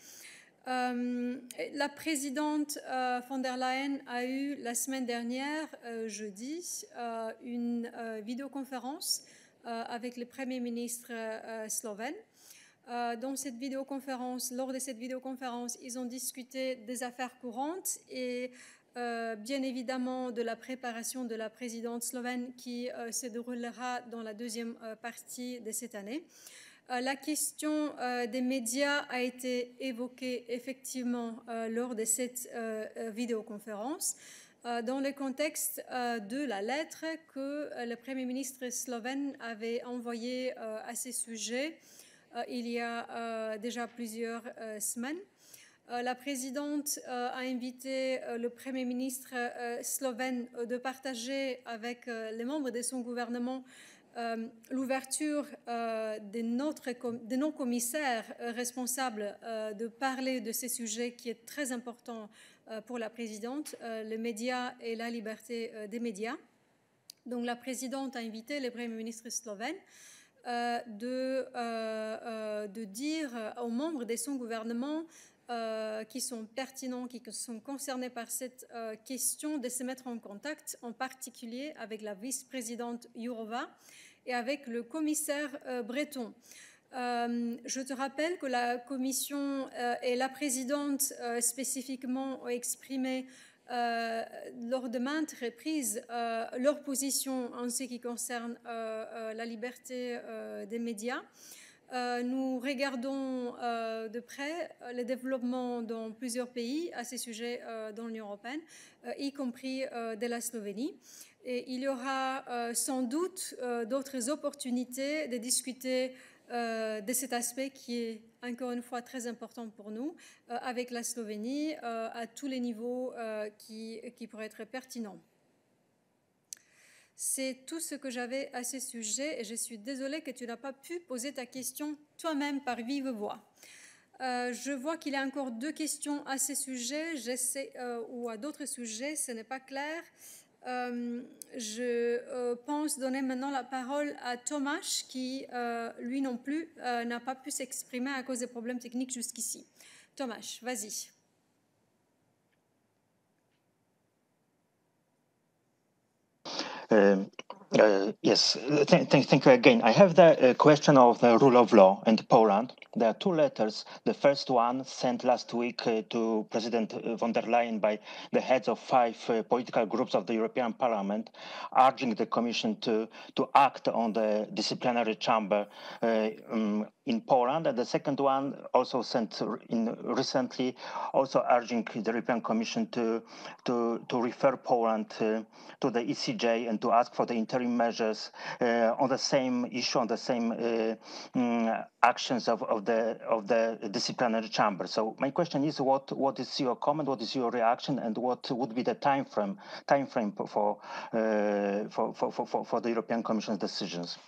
La présidente von der Leyen a eu la semaine dernière, jeudi, une vidéoconférence avec le Premier ministre slovène. Lors de cette vidéoconférence, ils ont discuté des affaires courantes et bien évidemment de la préparation de la présidence slovène qui se déroulera dans la deuxième partie de cette année. La question des médias a été évoquée effectivement lors de cette vidéoconférence dans le contexte de la lettre que le Premier ministre slovène avait envoyée à ce sujet il y a déjà plusieurs semaines. La présidente a invité le Premier ministre slovène de partager avec les membres de son gouvernement l'ouverture de nos commissaires responsables de parler de ces sujets qui est très important pour la présidente, les médias et la liberté des médias. Donc la présidente a invité le Premier ministre slovène de dire aux membres de son gouvernement qui sont pertinents, qui sont concernés par cette question, de se mettre en contact, en particulier avec la vice-présidente Jourova et avec le commissaire breton. Je te rappelle que la Commission et la présidente spécifiquement ont exprimé lors de maintes reprises leur position en ce qui concerne la liberté des médias. Nous regardons de près les développements dans plusieurs pays à ces sujets dans l'Union européenne, y compris de la Slovénie. Et il y aura sans doute d'autres opportunités de discuter de cet aspect qui est encore une fois très important pour nous avec la Slovénie à tous les niveaux qui pourraient être pertinents. C'est tout ce que j'avais à ce sujet et je suis désolée que tu n'as pas pu poser ta question toi-même par vive voix. Je vois qu'il y a encore deux questions à ce sujet ou à d'autres sujets, ce n'est pas clair. Je pense donner maintenant la parole à Thomas qui, lui non plus, n'a pas pu s'exprimer à cause des problèmes techniques jusqu'ici. Thomas, vas-y. Yes, thank you again. I have the question of the rule of law in Poland. There are two letters. The first one sent last week to President von der Leyen by the heads of 5 political groups of the European Parliament, urging the Commission to act on the disciplinary chamber in Poland. And the second one, also sent recently, also urging the European Commission to refer Poland to the ECJ and to ask for the interim measures on the same issue, on the same actions of the disciplinary chamber. So my question is, what is your comment, what is your reaction, and what would be the time frame for the European Commission's decisions?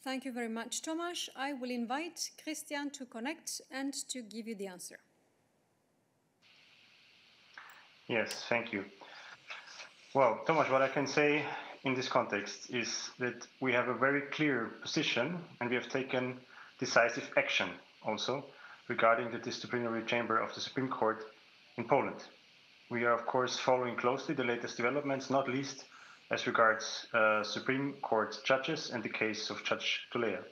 Thank you very much, Tomasz. I will invite Christian to connect and to give you the answer. Yes, thank you. Well, Tomasz, what I can say in this context is that we have a very clear position and we have taken decisive action also regarding the disciplinary chamber of the Supreme Court in Poland. We are, of course, following closely the latest developments, not least as regards Supreme Court judges and the case of Judge Tuleya.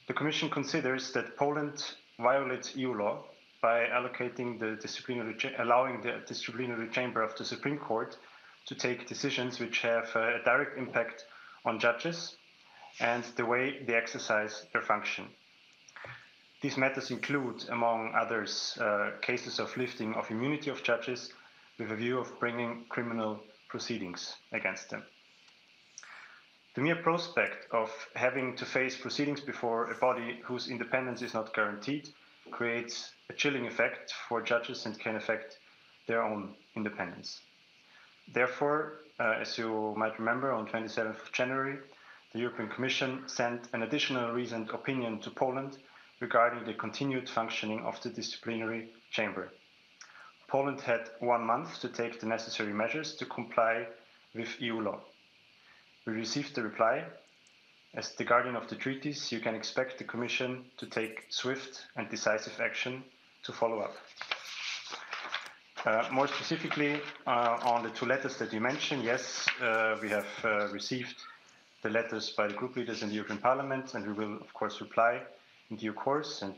The Commission considers that Poland violates EU law by allocating allowing the disciplinary chamber of the Supreme Court to take decisions which have a direct impact on judges and the way they exercise their function. These matters include, among others, cases of lifting of immunity of judges with a view of bringing criminal proceedings against them. The mere prospect of having to face proceedings before a body whose independence is not guaranteed creates a chilling effect for judges and can affect their own independence. Therefore, as you might remember, on 27th of January, the European Commission sent an additional reasoned opinion to Poland regarding the continued functioning of the disciplinary chamber. Poland had 1 month to take the necessary measures to comply with EU law. We received the reply. As the guardian of the treaties, you can expect the Commission to take swift and decisive action to follow up. More specifically, on the 2 letters that you mentioned, yes, we have received the letters by the group leaders in the European Parliament, and we will, of course, reply in due course. And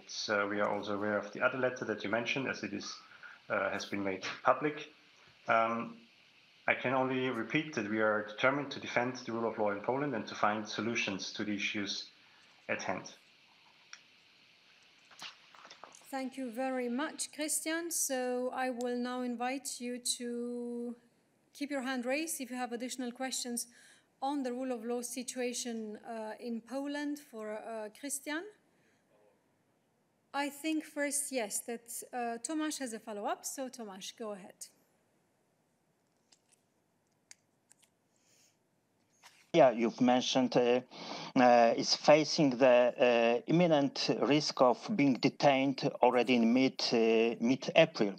we are also aware of the other letter that you mentioned, as it is has been made public. I can only repeat that we are determined to defend the rule of law in Poland and to find solutions to the issues at hand. Thank you very much, Christian. So I will now invite you to keep your hand raised if you have additional questions on the rule of law situation in Poland for Christian. I think first, yes, that Tomasz has a follow-up. So Tomasz, go ahead. Yeah, you've mentioned is facing the imminent risk of being detained already in mid-April.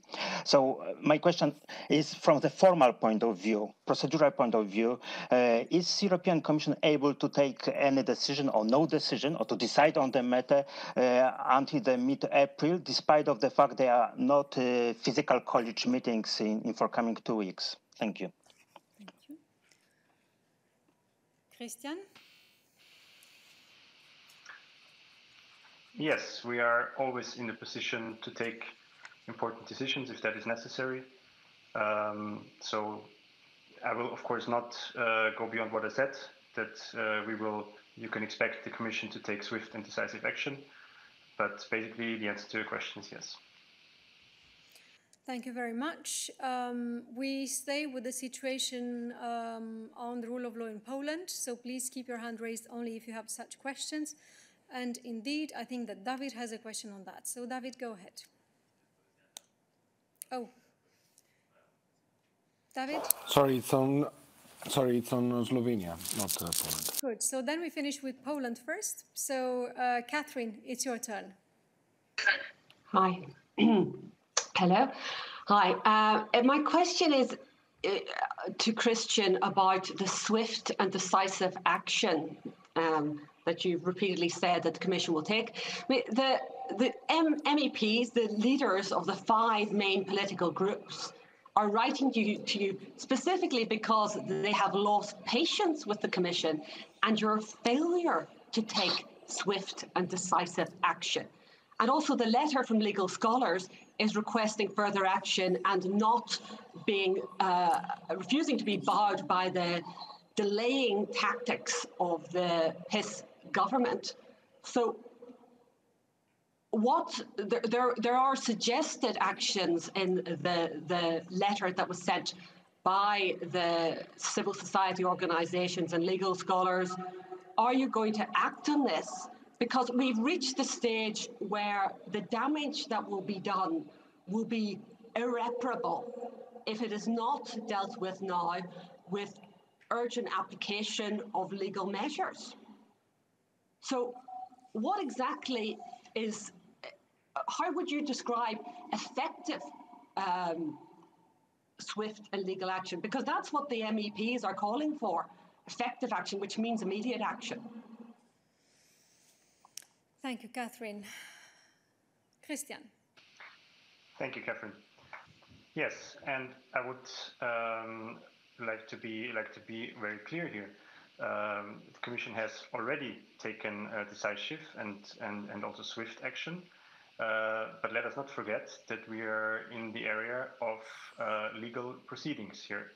So my question is, from the formal point of view, procedural point of view, is the European Commission able to take any decision or no decision or to decide on the matter until the mid-April, despite of the fact there are not physical college meetings in forthcoming 2 weeks? Thank you. Christian? Yes, we are always in the position to take important decisions if that is necessary. So I will, of course, not go beyond what I said, that you can expect the Commission to take swift and decisive action. But basically, the answer to your question is yes. Thank you very much. We stay with the situation on the rule of law in Poland, so please keep your hand raised only if you have such questions. And indeed, I think that David has a question on that. So David, go ahead. Oh. David? Sorry, it's on Slovenia, not Poland. Good. So then we finish with Poland first. So Catherine, it's your turn. Hi. Hello. Hi. My question is to Christian about the swift and decisive action that you've repeatedly said that the Commission will take. The MEPs, the leaders of the 5 main political groups, are writing to you specifically because they have lost patience with the Commission and your failure to take swift and decisive action. And also the letter from legal scholars is requesting further action and not being, refusing to be bowed by the delaying tactics of the PiS government. So there are suggested actions in the letter that was sent by the civil society organizations and legal scholars. Are you going to act on this? Because we've reached the stage where the damage that will be done will be irreparable if it is not dealt with now with urgent application of legal measures. So what exactly is, how would you describe effective swift and legal action? Because that's what the MEPs are calling for, effective action, which means immediate action. Thank you, Catherine. Christian. Thank you, Catherine. Yes, and I would like to be very clear here. The Commission has already taken decisive and also swift action, But let us not forget that we are in the area of legal proceedings here,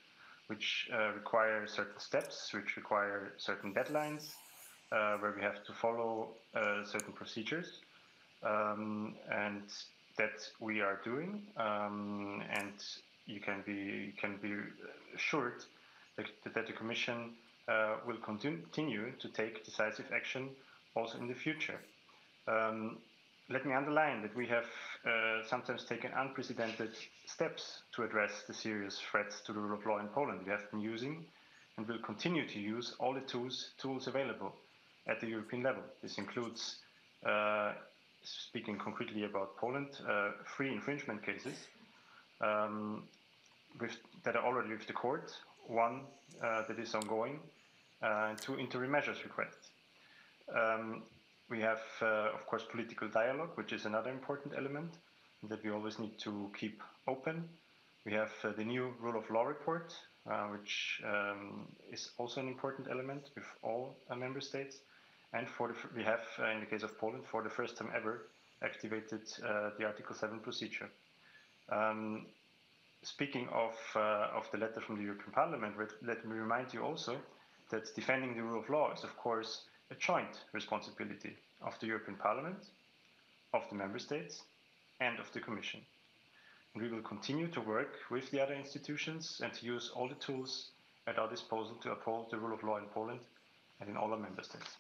which require certain steps, which require certain deadlines, where we have to follow certain procedures, and that we are doing, and you can be assured that the Commission will continue to take decisive action also in the future. Let me underline that we have sometimes taken unprecedented steps to address the serious threats to the rule of law in Poland. We have been using and will continue to use all the tools available at the European level. This includes, speaking concretely about Poland, 3 infringement cases that are already with the court, 1 that is ongoing, and 2 interim measures requests. We have, of course, political dialogue, which is another important element that we always need to keep open. We have the new rule of law report, which is also an important element with all member states. And we have, in the case of Poland, for the first time ever, activated the Article 7 procedure. Speaking of the letter from the European Parliament, let me remind you also that defending the rule of law is, of course, a joint responsibility of the European Parliament, of the Member States, and of the Commission. And we will continue to work with the other institutions and to use all the tools at our disposal to uphold the rule of law in Poland and in all our Member States.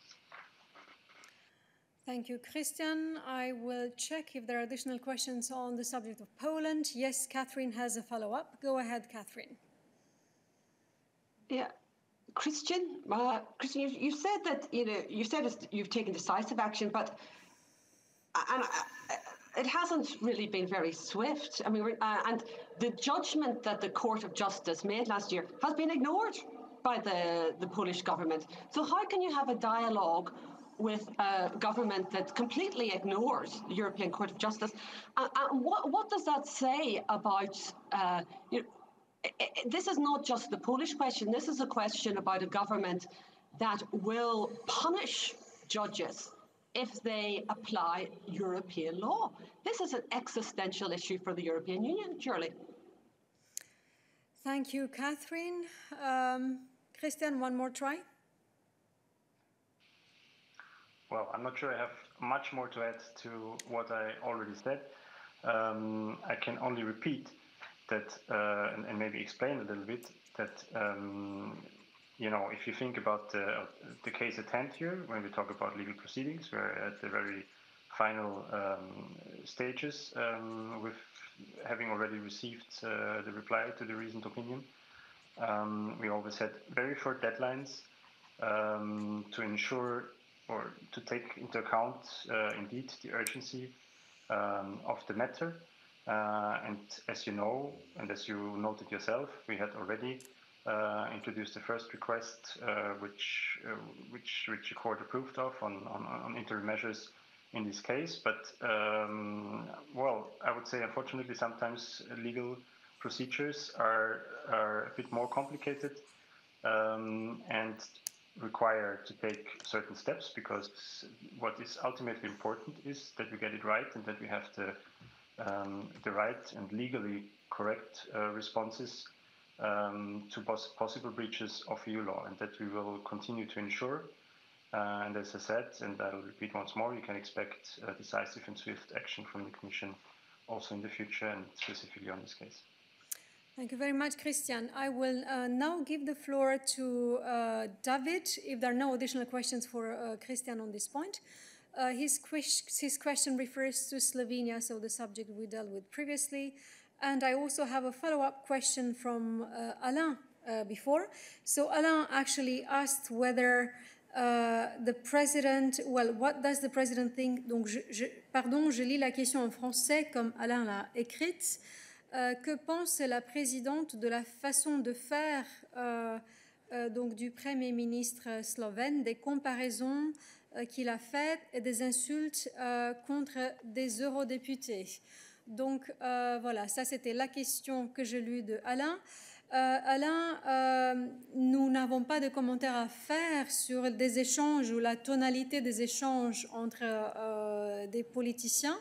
Thank you, Christian. I will check if there are additional questions on the subject of Poland. Yes, Catherine has a follow-up. Go ahead, Catherine. Yeah. Christian, you said that you've taken decisive action, but it hasn't really been very swift. I mean, and the judgment that the Court of Justice made last year has been ignored by the Polish government. So how can you have a dialogue with a government that completely ignores the European Court of Justice? And what does that say about this is not just the Polish question, this is a question about a government that will punish judges if they apply European law. This is an existential issue for the European Union, surely. Thank you, Catherine. Christian, one more try. Well, I'm not sure I have much more to add to what I already said. I can only repeat that, and maybe explain a little bit, that if you think about the case at hand here, when we talk about legal proceedings, we're at the very final stages with having already received the reply to the reasoned opinion. We always had very short deadlines to ensure or to take into account indeed the urgency of the matter. And as you know, and as you noted yourself, we had already introduced the first request, which the court approved of on interim measures in this case. But well, I would say, unfortunately, sometimes legal procedures are a bit more complicated and require to take certain steps, because what is ultimately important is that we get it right and that we have the right and legally correct responses to possible breaches of EU law, and that we will continue to ensure. And as I said, and I'll repeat once more, you can expect decisive and swift action from the Commission also in the future, and specifically on this case. Thank you very much, Christian. I will now give the floor to David, if there are no additional questions for Christian on this point. His question refers to Slovenia, so the subject we dealt with previously. And I also have a follow-up question from Alain before. So Alain actually asked whether the President, well, what does the President think? Donc, pardon, je lis la question en français comme Alain l'a écrite. Que pense la présidente de la façon de faire donc du Premier ministre slovène, des comparaisons qu'il a faites et des insultes contre des eurodéputés? Donc voilà, ça c'était la question que je lus de Alain. Alain, nous n'avons pas de commentaires à faire sur des échanges ou la tonalité des échanges entre des politiciens.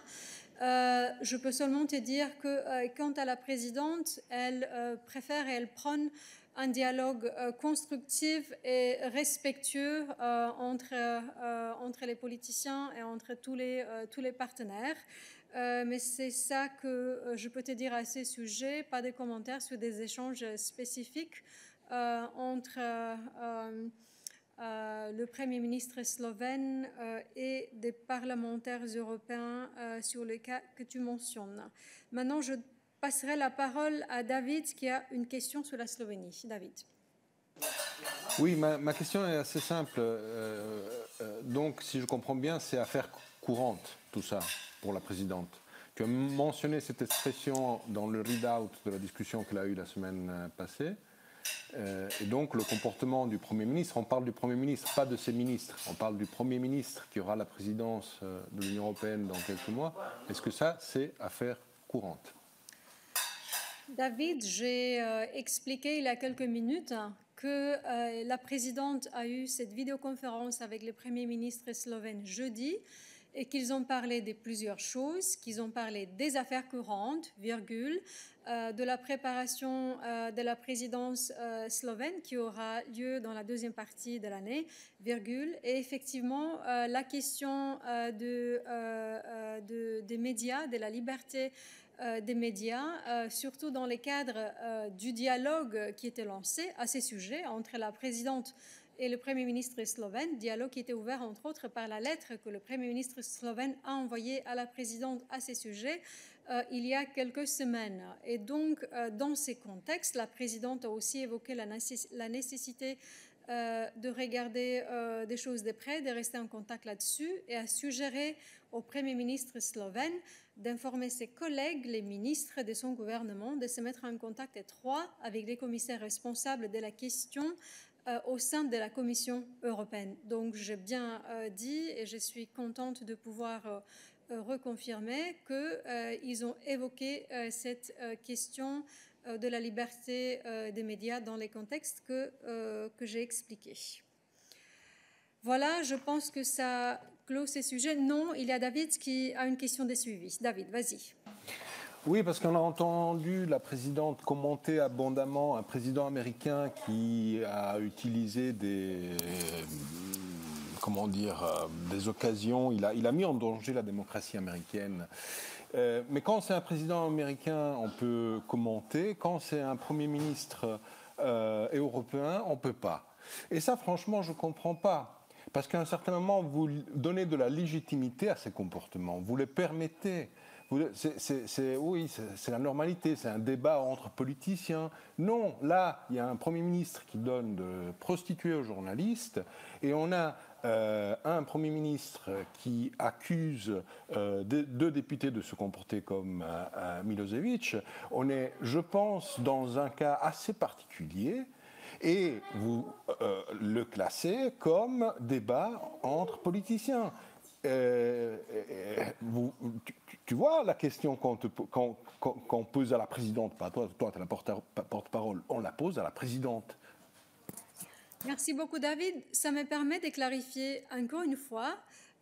Je peux seulement te dire que quant à la présidente, elle préfère et elle prône un dialogue constructif et respectueux entre les politiciens et entre tous les partenaires. Mais c'est ça que je peux te dire à ce sujet, pas de commentaires sur des échanges spécifiques entre le Premier ministre slovène et des parlementaires européens sur le cas que tu mentionnes. Maintenant, je passerai la parole à David qui a une question sur la Slovénie. David. Oui, ma question est assez simple. Donc, si je comprends bien, c'est affaire courante, tout ça, pour la présidente. Tu as mentionné cette expression dans le readout de la discussion qu'elle a eue la semaine passée. Et donc, le comportement du Premier ministre, on parle du Premier ministre, pas de ses ministres. On parle du Premier ministre qui aura la présidence de l'Union européenne dans quelques mois. Est-ce que ça, c'est affaire courante? David, j'ai expliqué il y a quelques minutes que la présidente a eu cette vidéoconférence avec le Premier ministre slovène jeudi et qu'ils ont parlé de plusieurs choses, qu'ils ont parlé des affaires courantes, virgule, de la préparation de la présidence slovène qui aura lieu dans la deuxième partie de l'année, virgule, et effectivement la question des médias, de la liberté des médias, surtout dans le cadre du dialogue qui était lancé à ces sujets entre la présidente et le Premier ministre slovène, dialogue qui était ouvert entre autres par la lettre que le Premier ministre slovène a envoyée à la présidente à ces sujets il y a quelques semaines. Et donc, dans ces contextes, la présidente a aussi évoqué la nécessité de regarder des choses de près, de rester en contact là-dessus et a suggéré au Premier ministre slovène d'informer ses collègues, les ministres de son gouvernement, de se mettre en contact étroit avec les commissaires responsables de la question au sein de la Commission européenne. Donc j'ai bien dit et je suis contente de pouvoir reconfirmer qu'ils ont évoqué cette question de la liberté des médias dans les contextes que j'ai expliqués. Voilà, je pense que ça clôt ces sujets. Non, il y a David qui a une question de suivi. David, vas-y. Oui, parce qu'on a entendu la présidente commenter abondamment un président américain qui a utilisé des occasions. Il a mis en danger la démocratie américaine. Mais quand c'est un président américain, on peut commenter. Quand c'est un Premier ministre européen, on ne peut pas. Et ça, franchement, je ne comprends pas. Parce qu'à un certain moment, vous donnez de la légitimité à ces comportements. Vous les permettez. C'est la normalité, c'est un débat entre politiciens. Non, là, il y a un Premier ministre qui donne de prostituées aux journalistes et on a un Premier ministre qui accuse deux députés de se comporter comme Milosevic. On est, je pense, dans un cas assez particulier et vous le classez comme débat entre politiciens. Tu vois la question qu'on pose à la présidente, pas toi tu es la porte-parole, on la pose à la présidente. Merci beaucoup David. Ça me permet de clarifier encore une fois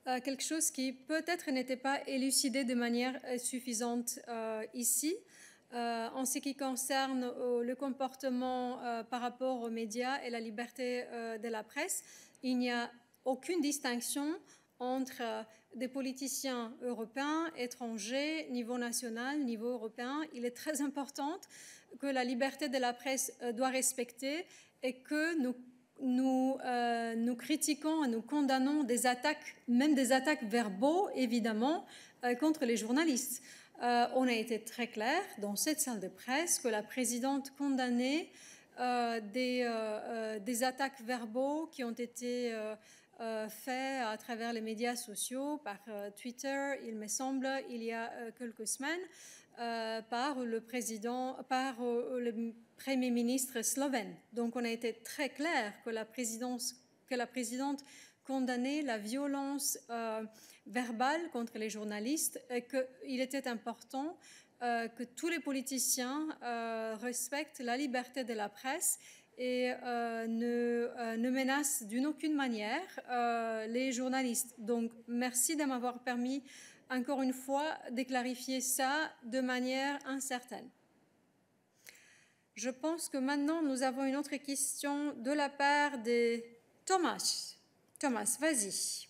quelque chose qui peut-être n'était pas élucidé de manière suffisante ici. En ce qui concerne le comportement par rapport aux médias et la liberté de la presse, il n'y a aucune distinction entre des politiciens européens, étrangers, niveau national, niveau européen. Il est très important que la liberté de la presse doit respecter et que nous critiquons et nous condamnons des attaques, même des attaques verbaux, évidemment, contre les journalistes. On a été très clair dans cette salle de presse que la présidente condamnait des attaques verbaux qui ont été fait à travers les médias sociaux, par Twitter, il me semble, il y a quelques semaines, par le Premier ministre slovène. Donc on a été très clair que la présidente condamnait la violence verbale contre les journalistes et qu'il était important que tous les politiciens respectent la liberté de la presse et ne menace d'une aucune manière les journalistes. Donc, merci de m'avoir permis encore une fois, de clarifier ça de manière incertaine. Je pense que maintenant, nous avons une autre question de la part de Thomas. Thomas, vas-y.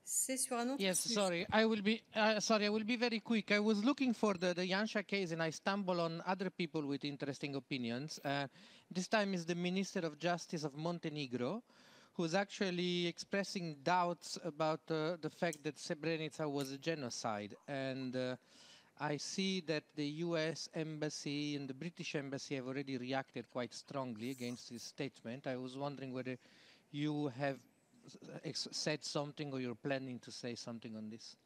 C'est sur un autre sujet. Sorry, I will be very quick. I was looking for the Yansha case and I stumbled on other people with interesting opinions. This time is the Minister of Justice of Montenegro, who's actually expressing doubts about the fact that Srebrenica was a genocide. And I see that the US Embassy and the British Embassy have already reacted quite strongly against this statement. I was wondering whether you have said something or you're planning to say something on this.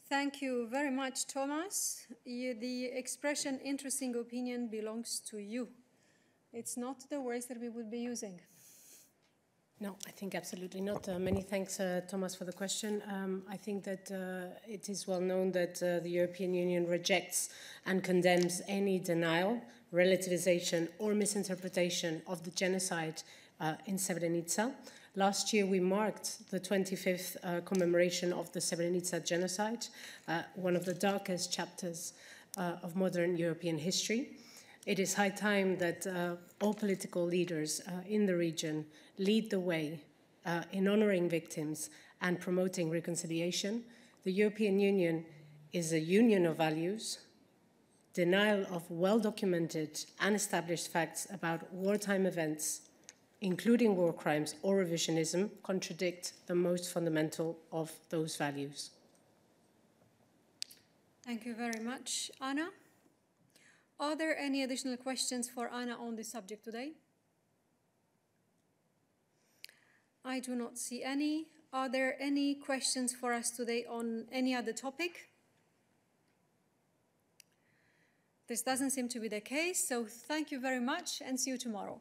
Thank you very much, Thomas. The expression interesting opinion belongs to you. It's not the words that we would be using. No, I think absolutely not. Many thanks, Thomas, for the question. I think that it is well known that the European Union rejects and condemns any denial, relativization, or misinterpretation of the genocide in Srebrenica. Last year, we marked the 25th commemoration of the Srebrenica genocide, one of the darkest chapters of modern European history. It is high time that all political leaders in the region lead the way in honoring victims and promoting reconciliation. The European Union is a union of values. Denial of well-documented and established facts about wartime events, including war crimes or revisionism, contradict the most fundamental of those values. Thank you very much, Anna. Are there any additional questions for Anna on this subject today? I do not see any. Are there any questions for us today on any other topic? This doesn't seem to be the case, so thank you very much and see you tomorrow.